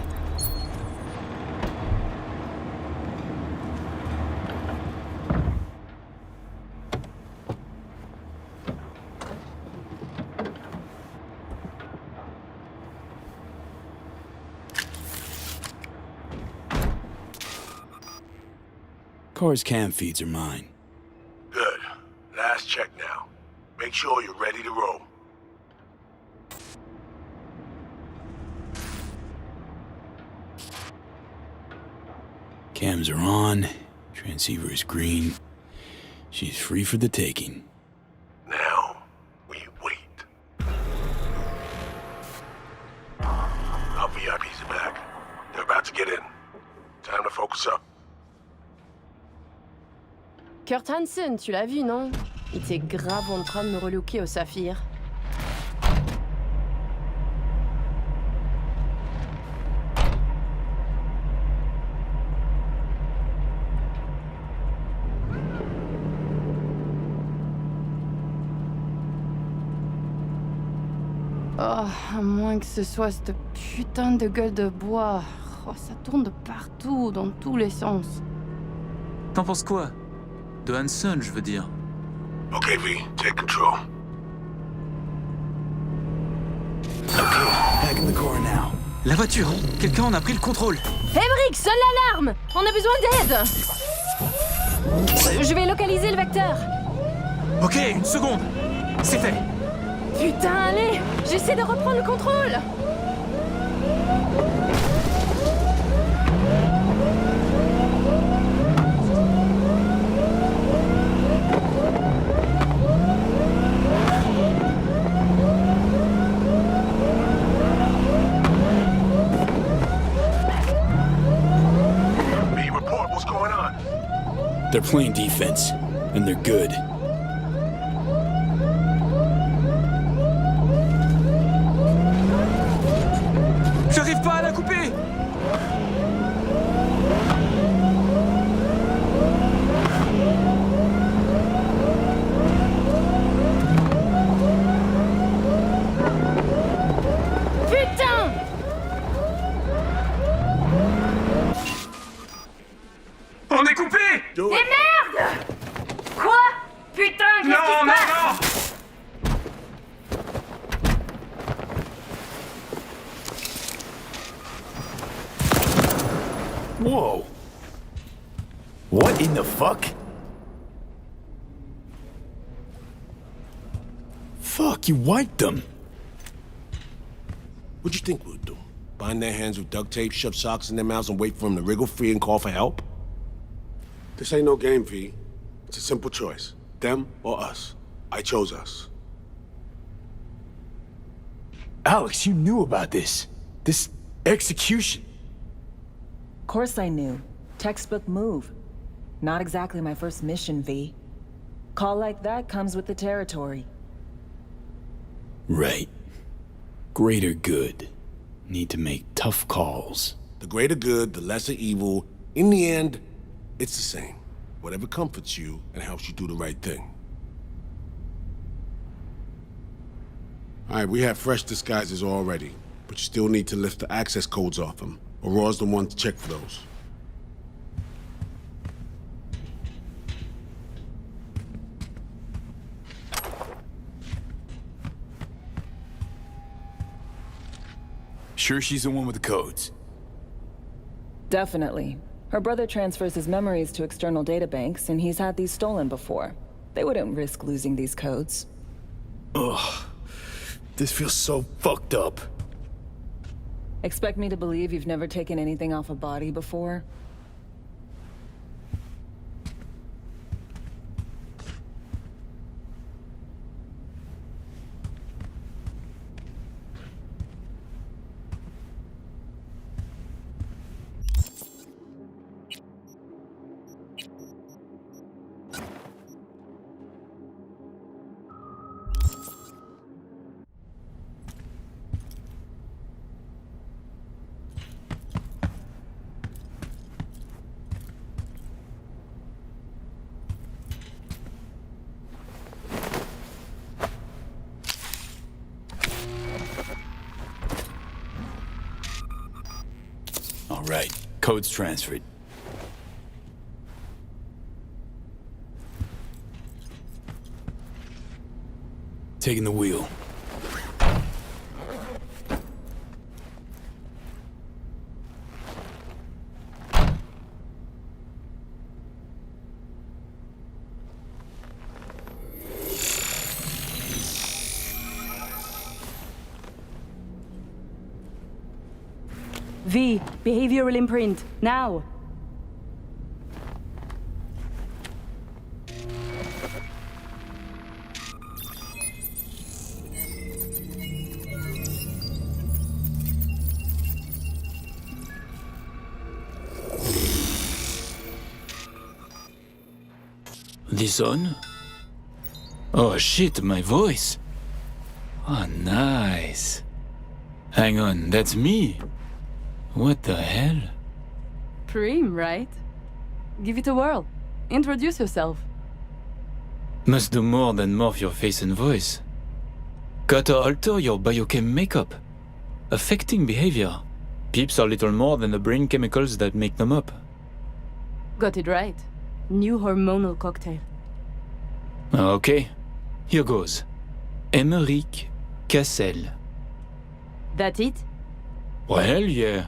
Car's cam feeds are mine. Good. Last check now. Make sure you're ready to roll. Cams are on. Transceiver is green. She's free for the taking. Now, we wait. Our VIPs are back. They're about to get in. Time to focus up. Kurt Hansen, tu l'as vu, non? Il était grave en train de me relooker au saphir. Oh, à moins que ce soit cette putain de gueule de bois. Oh, ça tourne de partout, dans tous les sens. T'en penses quoi? De Hansen, je veux dire. Okay, V, take control. Okay, back in the car now. La voiture! Quelqu'un en a pris le contrôle! Emmerich, sonne l'alarme! On a besoin d'aide! Je vais localiser le vecteur. Ok, une seconde! C'est fait! Putain, allez! J'essaie de reprendre le contrôle! V, report what's going on. They're playing defense, and they're good. J'arrive pas à la couper! Putain! On est coupé! Do Et it. merde! Quoi? Putain, qu'est-ce qui Non, se non, passe? non! Whoa. What in the fuck? Fuck, you wiped them. What'd you think we'd do? Bind their hands with duct tape, shove socks in their mouths, and wait for them to wriggle free and call for help? This ain't no game, V. It's a simple choice. Them or us. I chose us. Alex, you knew about this. This execution. Of course I knew. Textbook move. Not exactly my first mission, V. Call like that comes with the territory. Right. Greater good. Need to make tough calls. The greater good, the lesser evil. In the end, it's the same. Whatever comforts you and helps you do the right thing. All right, we have fresh disguises already, but you still need to lift the access codes off them. Aurora's the one to check for those. Sure she's the one with the codes? Definitely. Her brother transfers his memories to external databanks, and he's had these stolen before. They wouldn't risk losing these codes. Ugh. This feels so fucked up. Expect me to believe you've never taken anything off a body before? All right, codes transferred. Taking the wheel. V, behavioral imprint, now! This on? Oh shit, my voice. Oh, nice. Hang on, that's me. What the hell? Prim, right? Give it a whirl. Introduce yourself. Must do more than morph your face and voice. Gotta alter your biochem makeup. Affecting behavior. Peeps are little more than the brain chemicals that make them up. Got it right. New hormonal cocktail. Okay, here goes. Emeric Cassel. That it? Well, yeah.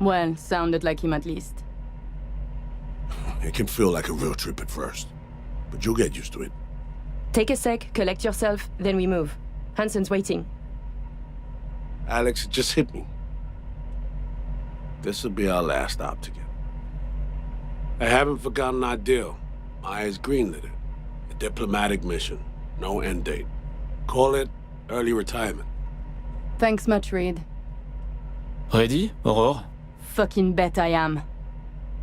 Well, sounded like him at least. It can feel like a real trip at first, but you'll get used to it. Take a sec, collect yourself, then we move. Hansen's waiting. Alex, it just hit me. This'll be our last stop together. I haven't forgotten our deal. Maya's greenlit it. A diplomatic mission. No end date. Call it early retirement. Thanks much, Reed. Ready, Aurore? Fucking bet I am.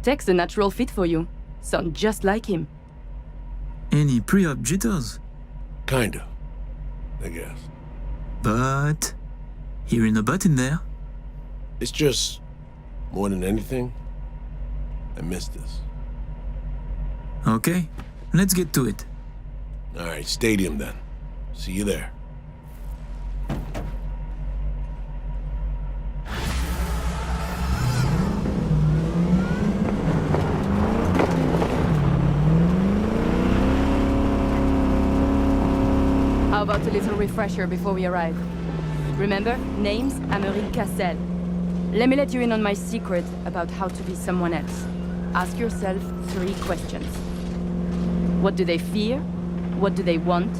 Tech's a natural fit for you. Sound just like him. Any pre-op jitters? Kinda, I guess. But... hearing a but in there. It's just, more than anything, I miss this. Okay, let's get to it. All right, stadium then. See you there. How about a little refresher before we arrive? Remember, name's Emeric Cassel. Let me let you in on my secret about how to be someone else. Ask yourself 3 questions. What do they fear? What do they want?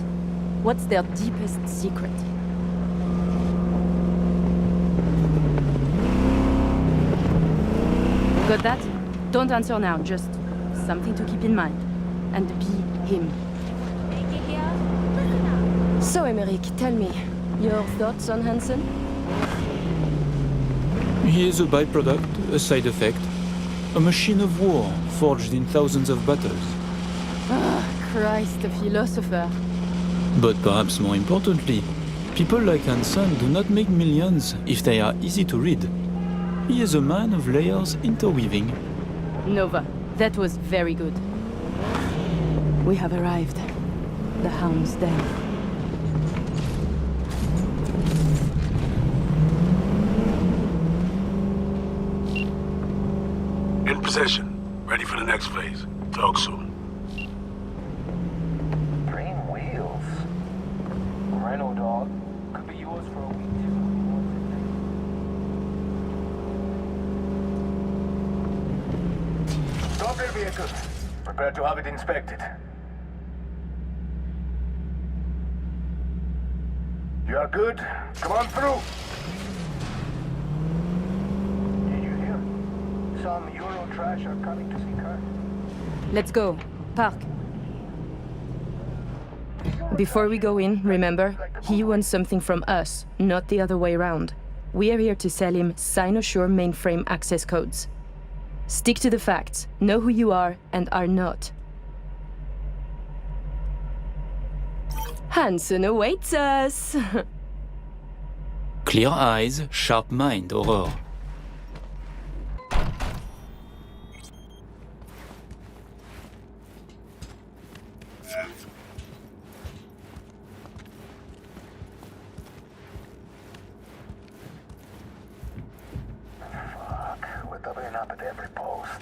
What's their deepest secret? Got that? Don't answer now, just something to keep in mind. And be him. So, Emmerich, tell me, your thoughts on Hansen? He is a byproduct, a side effect. A machine of war, forged in thousands of battles. Ah, Christ, a philosopher. But perhaps more importantly, people like Hansen do not make millions if they are easy to read. He is a man of layers interweaving. Nova, that was very good. We have arrived. The Hound's Den. In possession. Ready for the next phase. Talk soon. Dream wheels. Rhino dog. Could be yours for a week too. Stop your vehicle. Prepare to have it inspected. You are good. Come on through. Did you hear? Some Euro trash are coming to see Kurt. Let's go. Park. Before we go in, remember, he wants something from us, not the other way around. We are here to sell him Sinosure mainframe access codes. Stick to the facts, know who you are and are not. Hansen awaits us! Clear eyes, sharp mind, Aurore. We're doubling up at every post.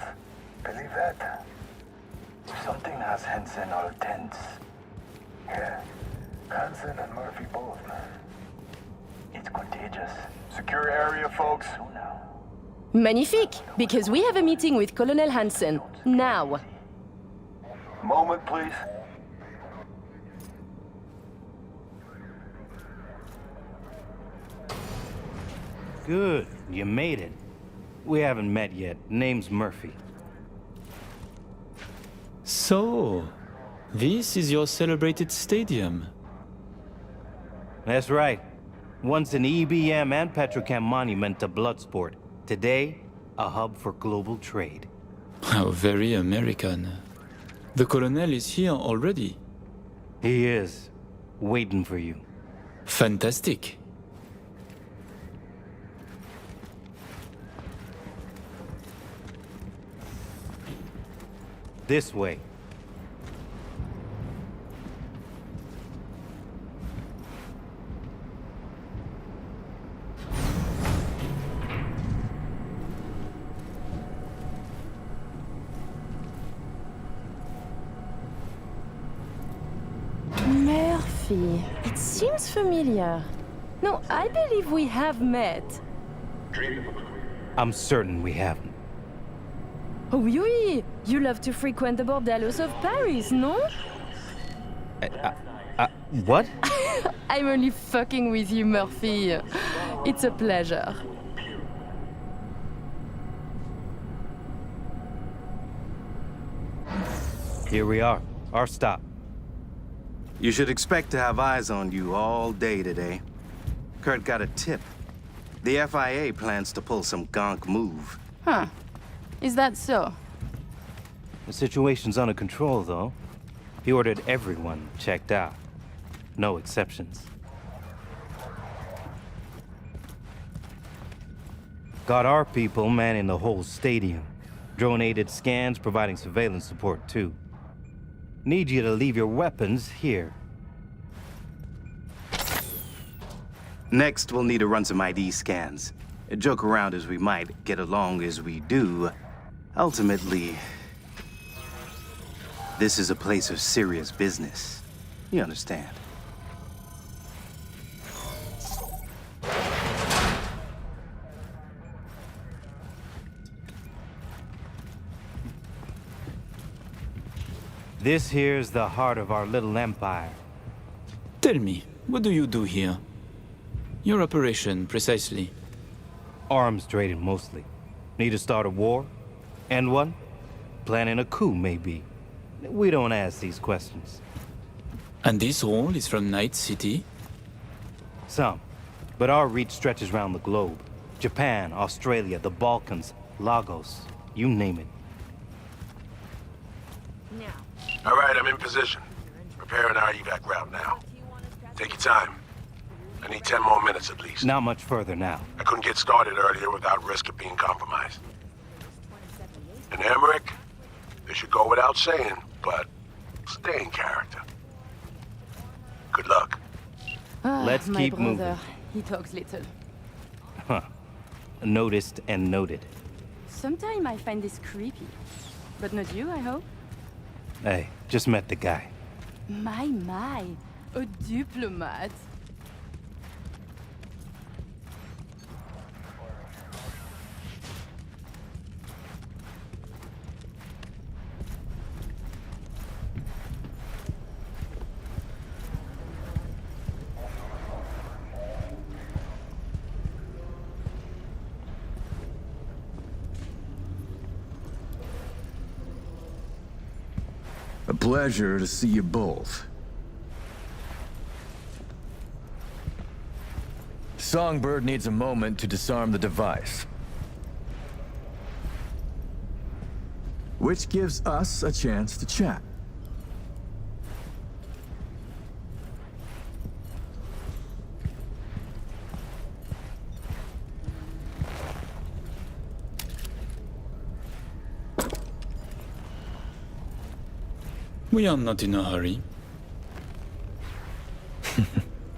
Believe that? Something has Hansen all tense. Yeah, Hansen and Murphy both, man. It's contagious. Secure area, folks. Magnifique! Because we have a meeting with Colonel Hansen. Now! Moment, please. Good, you made it. We haven't met yet. Name's Murphy. So, this is your celebrated stadium. That's right. Once an EBM and Petrochem monument to Bloodsport. Today, a hub for global trade. How very American. The Colonel is here already. He is. Waiting for you. Fantastic. This way. Murphy. It seems familiar. No, I believe we have met. I'm certain we haven't. Oh, oui! You love to frequent the bordellos of Paris, no? What? I'm only fucking with you, Murphy. It's a pleasure. Here we are. Our stop. You should expect to have eyes on you all day today. Kurt got a tip. The FIA plans to pull some gonk move. Huh. Is that so? The situation's under control, though. He ordered everyone checked out. No exceptions. Got our people manning the whole stadium. Drone-aided scans providing surveillance support, too. Need you to leave your weapons here. Next, we'll need to run some ID scans. Joke around as we might, get along as we do. Ultimately, this is a place of serious business. You understand? This here's the heart of our little empire. Tell me, what do you do here? Your operation, precisely. Arms trading mostly. Need to start a war? End one? Planning a coup, maybe. We don't ask these questions. And this role is from Night City? Some. But our reach stretches around the globe. Japan, Australia, the Balkans, Lagos, you name it. All right, I'm in position. Preparing our evac route now. Take your time. I need 10 more minutes at least. Not much further now. I couldn't get started earlier without risk of being compromised. And Emmerich, this should go without saying, but stay in character. Good luck. Let's my keep brother. moving. He talks little. Huh. Noticed and noted. Sometimes I find this creepy. But not you, I hope? Hey, just met the guy. My. A diplomat. A pleasure to see you both. Songbird needs a moment to disarm the device. Which gives us a chance to chat. We are not in a hurry.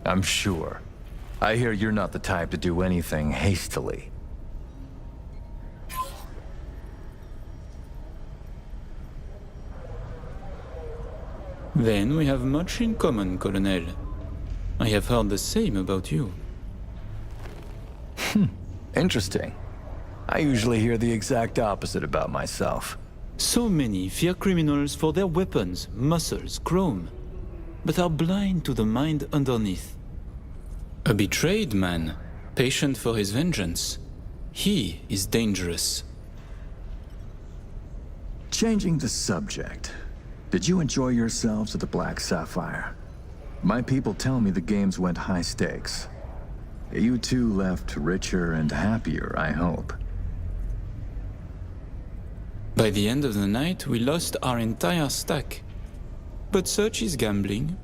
I'm sure. I hear you're not the type to do anything hastily. Then we have much in common, Colonel. I have heard the same about you. Interesting. I usually hear the exact opposite about myself. So many fear criminals for their weapons, muscles, chrome, but are blind to the mind underneath. A betrayed man, patient for his vengeance. He is dangerous. Changing the subject. Did you enjoy yourselves at the Black Sapphire? My people tell me the games went high stakes. You two left richer and happier, I hope. By the end of the night, we lost our entire stack. But such is gambling.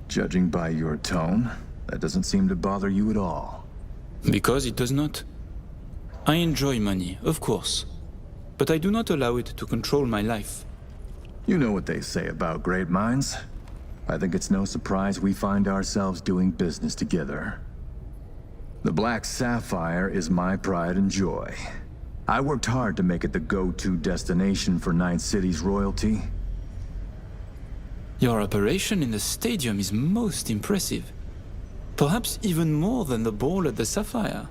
Judging by your tone, that doesn't seem to bother you at all. Because it does not. I enjoy money, of course. But I do not allow it to control my life. You know what they say about great minds. I think it's no surprise we find ourselves doing business together. The Black Sapphire is my pride and joy. I worked hard to make it the go-to destination for Night City's royalty. Your operation in the stadium is most impressive. Perhaps even more than the ball at the Sapphire.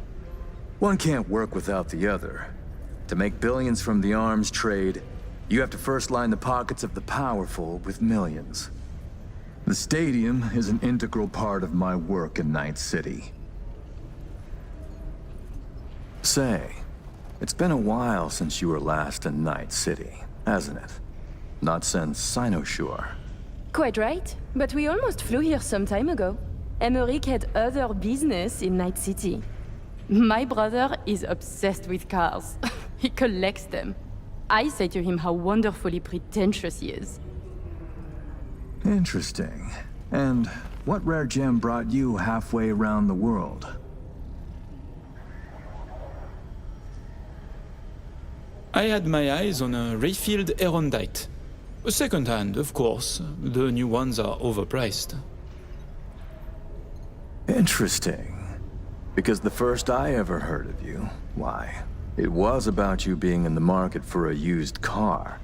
One can't work without the other. To make billions from the arms trade, you have to first line the pockets of the powerful with millions. The stadium is an integral part of my work in Night City. Say, it's been a while since you were last in Night City, hasn't it? Not since Cynosure. Quite right, but we almost flew here some time ago. Emmerich had other business in Night City. My brother is obsessed with cars. He collects them. I say to him how wonderfully pretentious he is. Interesting. And what rare gem brought you halfway around the world? I had my eyes on a refilled Erondite. Second hand, of course. The new ones are overpriced. Interesting. Because the first I ever heard of you, why, it was about you being in the market for a used car,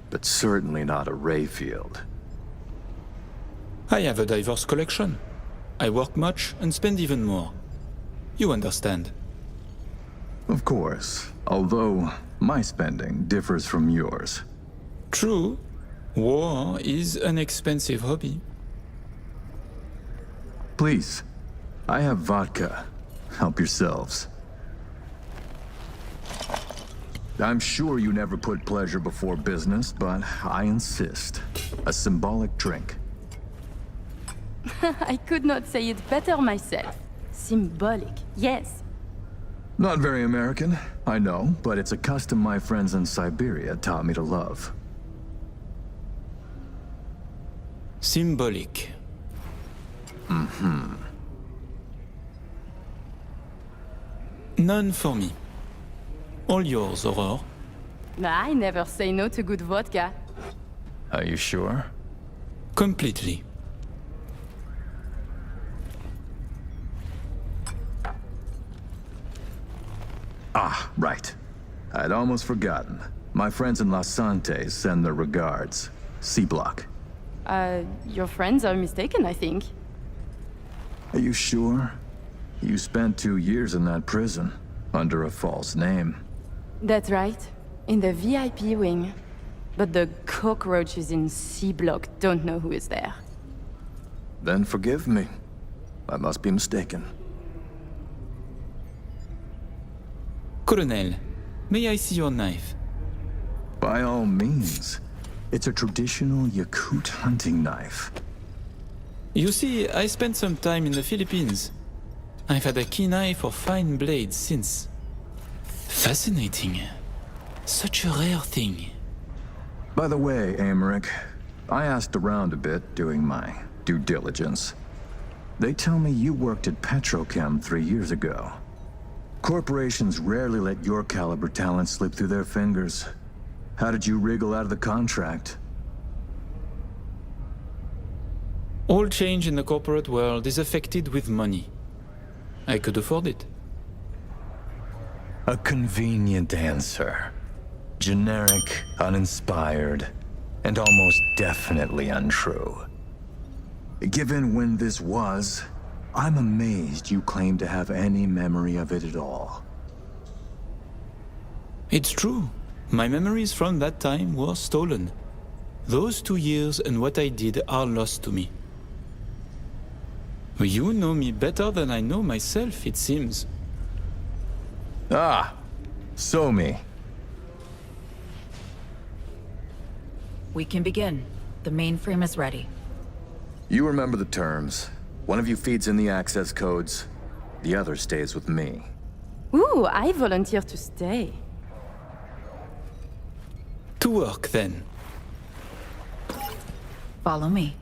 but certainly not a Rayfield. I have a diverse collection. I work much and spend even more. You understand. Of course, although my spending differs from yours. True. War is an expensive hobby. Please, I have vodka. Help yourselves. I'm sure you never put pleasure before business, but I insist. A symbolic drink. I could not say it better myself. Symbolic, yes. Not very American, I know, but it's a custom my friends in Siberia taught me to love. Symbolic. Mm-hmm. None for me. All yours, Aurore. I never say no to good vodka. Are you sure? Completely. Ah, right. I'd almost forgotten. My friends in Los Santos send their regards. C-Block. Your friends are mistaken, I think. Are you sure? You spent 2 years in that prison, under a false name. That's right. In the VIP wing. But the cockroaches in C-Block don't know who is there. Then forgive me. I must be mistaken. Colonel, may I see your knife? By all means. It's a traditional Yakut hunting knife. You see, I spent some time in the Philippines. I've had a keen eye for fine blades since. Fascinating. Such a rare thing. By the way, Emmerich, I asked around a bit doing my due diligence. They tell me you worked at Petrochem 3 years ago. Corporations rarely let your caliber talent slip through their fingers. How did you wriggle out of the contract? All change in the corporate world is affected with money. I could afford it. A convenient answer. Generic, uninspired, and almost definitely untrue. Given when this was, I'm amazed you claim to have any memory of it at all. It's true. My memories from that time were stolen. Those 2 years and what I did are lost to me. You know me better than I know myself, it seems. Ah, so me. We can begin. The mainframe is ready. You remember the terms. One of you feeds in the access codes, the other stays with me. Ooh, I volunteer to stay. To work, then. Follow me.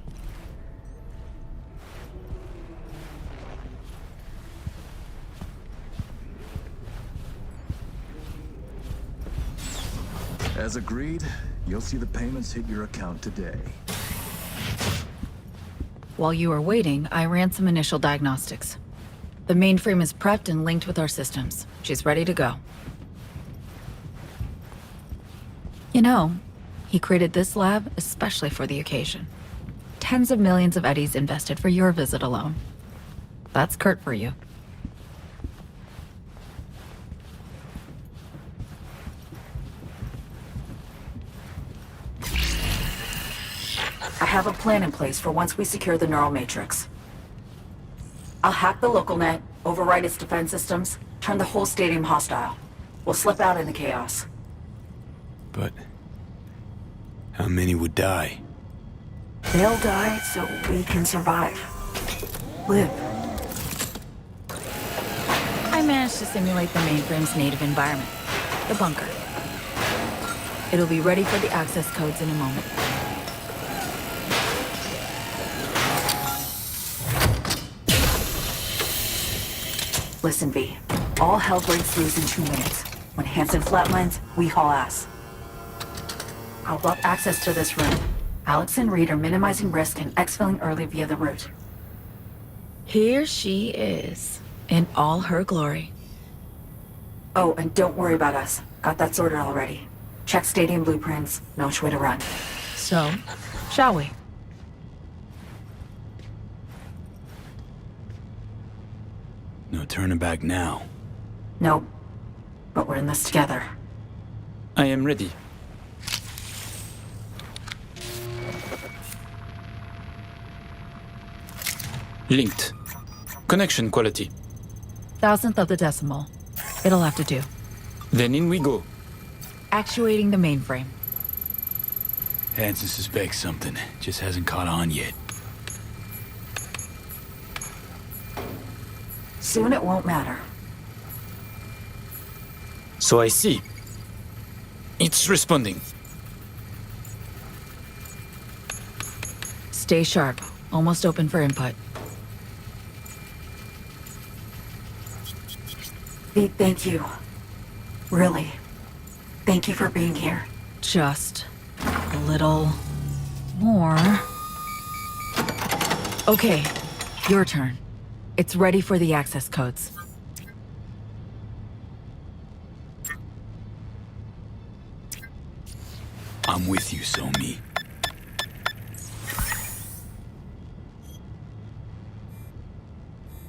As agreed, you'll see the payments hit your account today. While you were waiting, I ran some initial diagnostics. The mainframe is prepped and linked with our systems. She's ready to go. You know, he created this lab especially for the occasion. Tens of millions of eddies invested for your visit alone. That's Kurt for you. I have a plan in place for once we secure the neural matrix. I'll hack the local net, override its defense systems, turn the whole stadium hostile. We'll slip out in the chaos. But how many would die? They'll die so we can survive. Live. I managed to simulate the mainframe's native environment, the bunker. It'll be ready for the access codes in a moment. Listen, V. All hell breaks loose in 2 minutes. When Hansen flatlines, we haul ass. I'll block access to this room. Alex and Reed are minimizing risk and exfilling early via the route. Here she is, in all her glory. Oh, and don't worry about us. Got that sorted already. Check stadium blueprints, know which way to run. So, shall we? No turning back now. Nope. But we're in this together. I am ready. Linked. Connection quality. 1,000th of the decimal. It'll have to do. Then in we go. Actuating the mainframe. Hansen suspects something, just hasn't caught on yet. Soon it won't matter. So I see. It's responding. Stay sharp. Almost open for input. Pete, thank you. Really. Thank you for being here. Just a little more. Okay, your turn. It's ready for the access codes. I'm with you, Somi.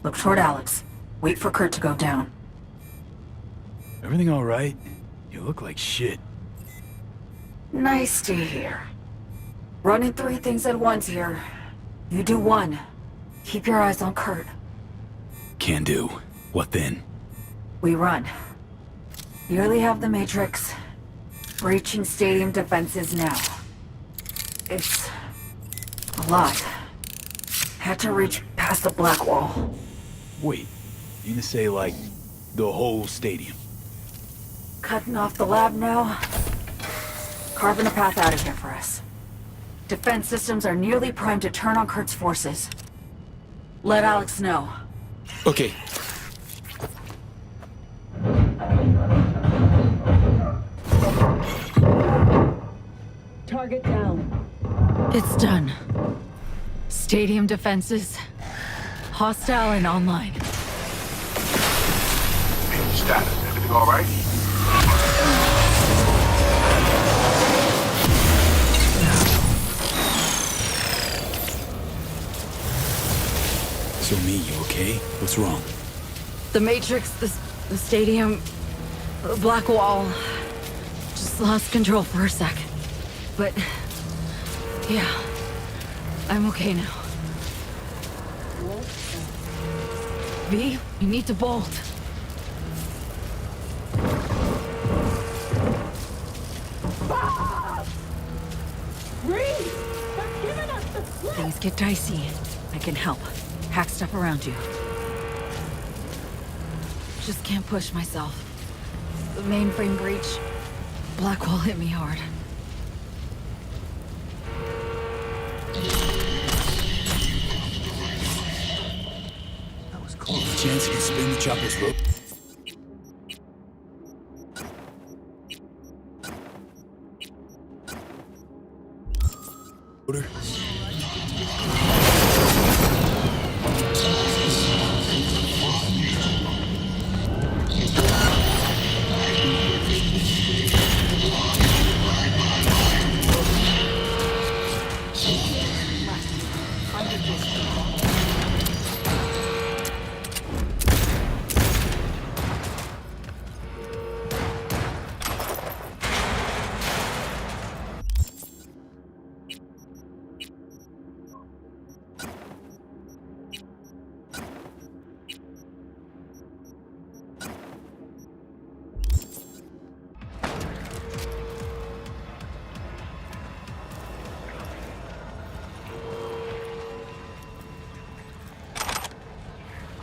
Look toward Alex. Wait for Kurt to go down. Everything all right? You look like shit. Nice to hear. Running 3 things at once here. You do one. Keep your eyes on Kurt. Can do. What then? We run. Nearly have the Matrix. Breaching stadium defenses now. It's a lot. Had to reach past the black wall. Wait, you gonna say like the whole stadium? Cutting off the lab now. Carving a path out of here for us. Defense systems are nearly primed to turn on Kurt's forces. Let Alex know. Okay. Target down. It's done. Stadium defenses. Hostile and online. Status. Everything all right? So me, you okay? What's wrong? The Matrix, the stadium, the black wall. Just lost control for a sec. But, yeah, I'm okay now. V, we need to bolt. Things get dicey. I can help. Hack stuff around you. Just can't push myself. The mainframe breach. Blackwall hit me hard. That was cool. Chance you can spin the chopper's rope. Order.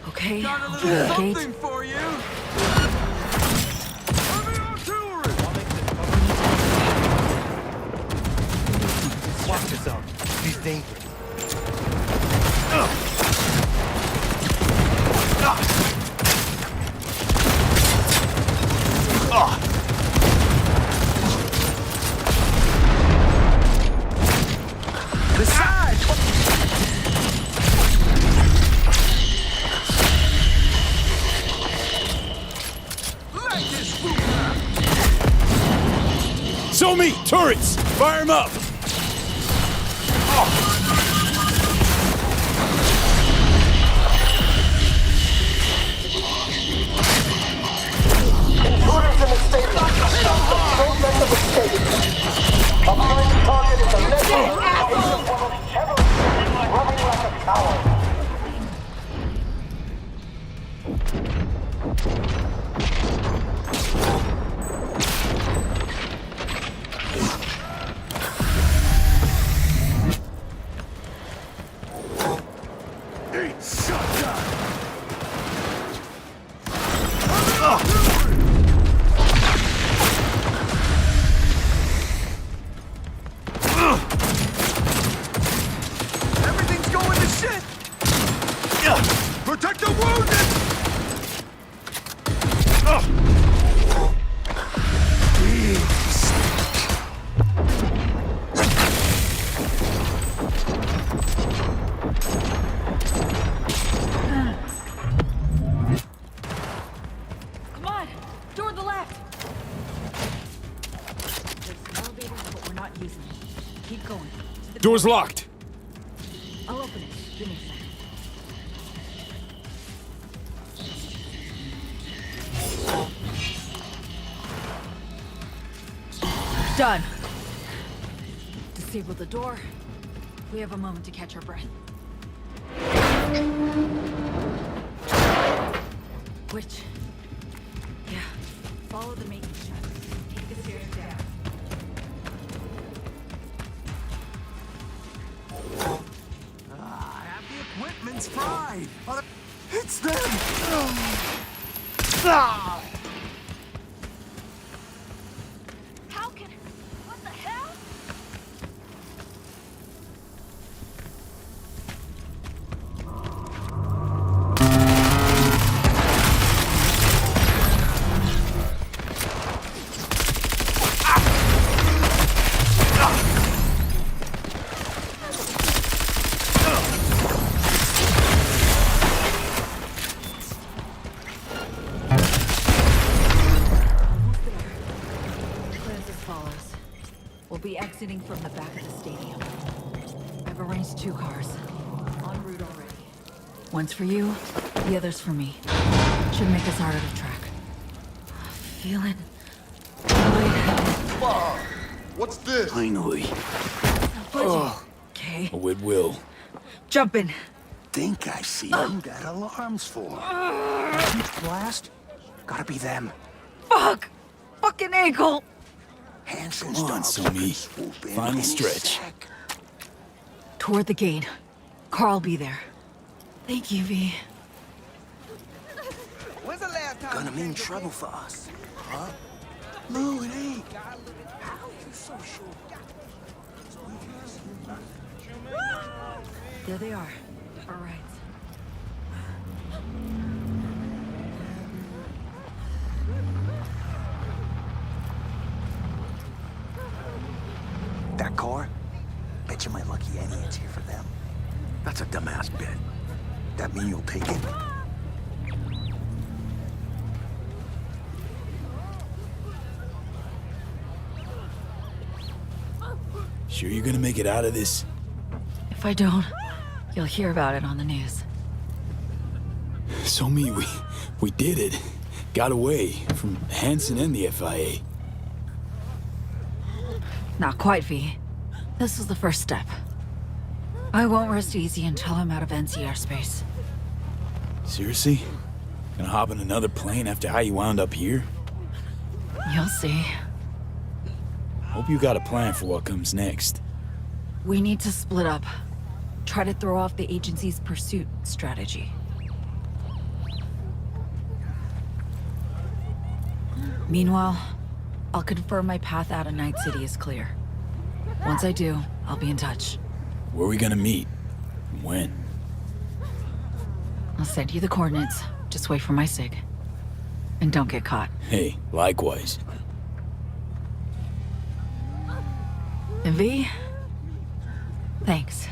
Okay, Got a open little the gate. something for you. Watch yourself. He's dangerous. The side. So me, turrets! Fire them up! Intruders in the stadium. Don't let them escape. A prime target is a negative agent of terrorist running like a coward. Hey, shut down! Everything's going to shit! Protect the wounded! Come on! Door to the left! There's an elevator, but we're not using it. Keep going. To the Door's locked. I'll open it. Give me a second. Done. Disable the door. We have a moment to catch our breath. Which? Yeah. Follow the maintenance shadows. Take the stairs down. Have the equipment's fried. It's them! How can... What the hell? Plans as follows. We'll be exiting from the back of the stadium. I've arranged 2 cars. En route already. One's for you, the other's for me. Should make us harder to track. Feeling... Wow. What's this? Finally. Okay. Oh, it will. Jump in. Think I see them got alarms for. Huge blast? Gotta be them. Fuck! Fucking ankle! Hansen's Come on, dogs Somi. can swoop in Final any stretch. sec. Toward the gate. Carl'll be there. Thank you, V. When's the last time Gonna mean trouble for us, huh? No, it ain't. How you so sure? There they are. All right. That car? Bet you my lucky Annie it's here for them. That's a dumbass bet. That mean you'll take it? Sure you're gonna make it out of this? If I don't, you'll hear about it on the news. So we did it. Got away from Hansen and the FIA. Not quite, V. This was the first step. I won't rest easy until I'm out of NCR space. Seriously? Gonna hop in another plane after how you wound up here? You'll see. Hope you got a plan for what comes next. We need to split up. Try to throw off the agency's pursuit strategy. Meanwhile, I'll confirm my path out of Night City is clear. Once I do, I'll be in touch. Where are we gonna meet? And when? I'll send you the coordinates. Just wait for my sig. And don't get caught. Hey, likewise. And V? Thanks.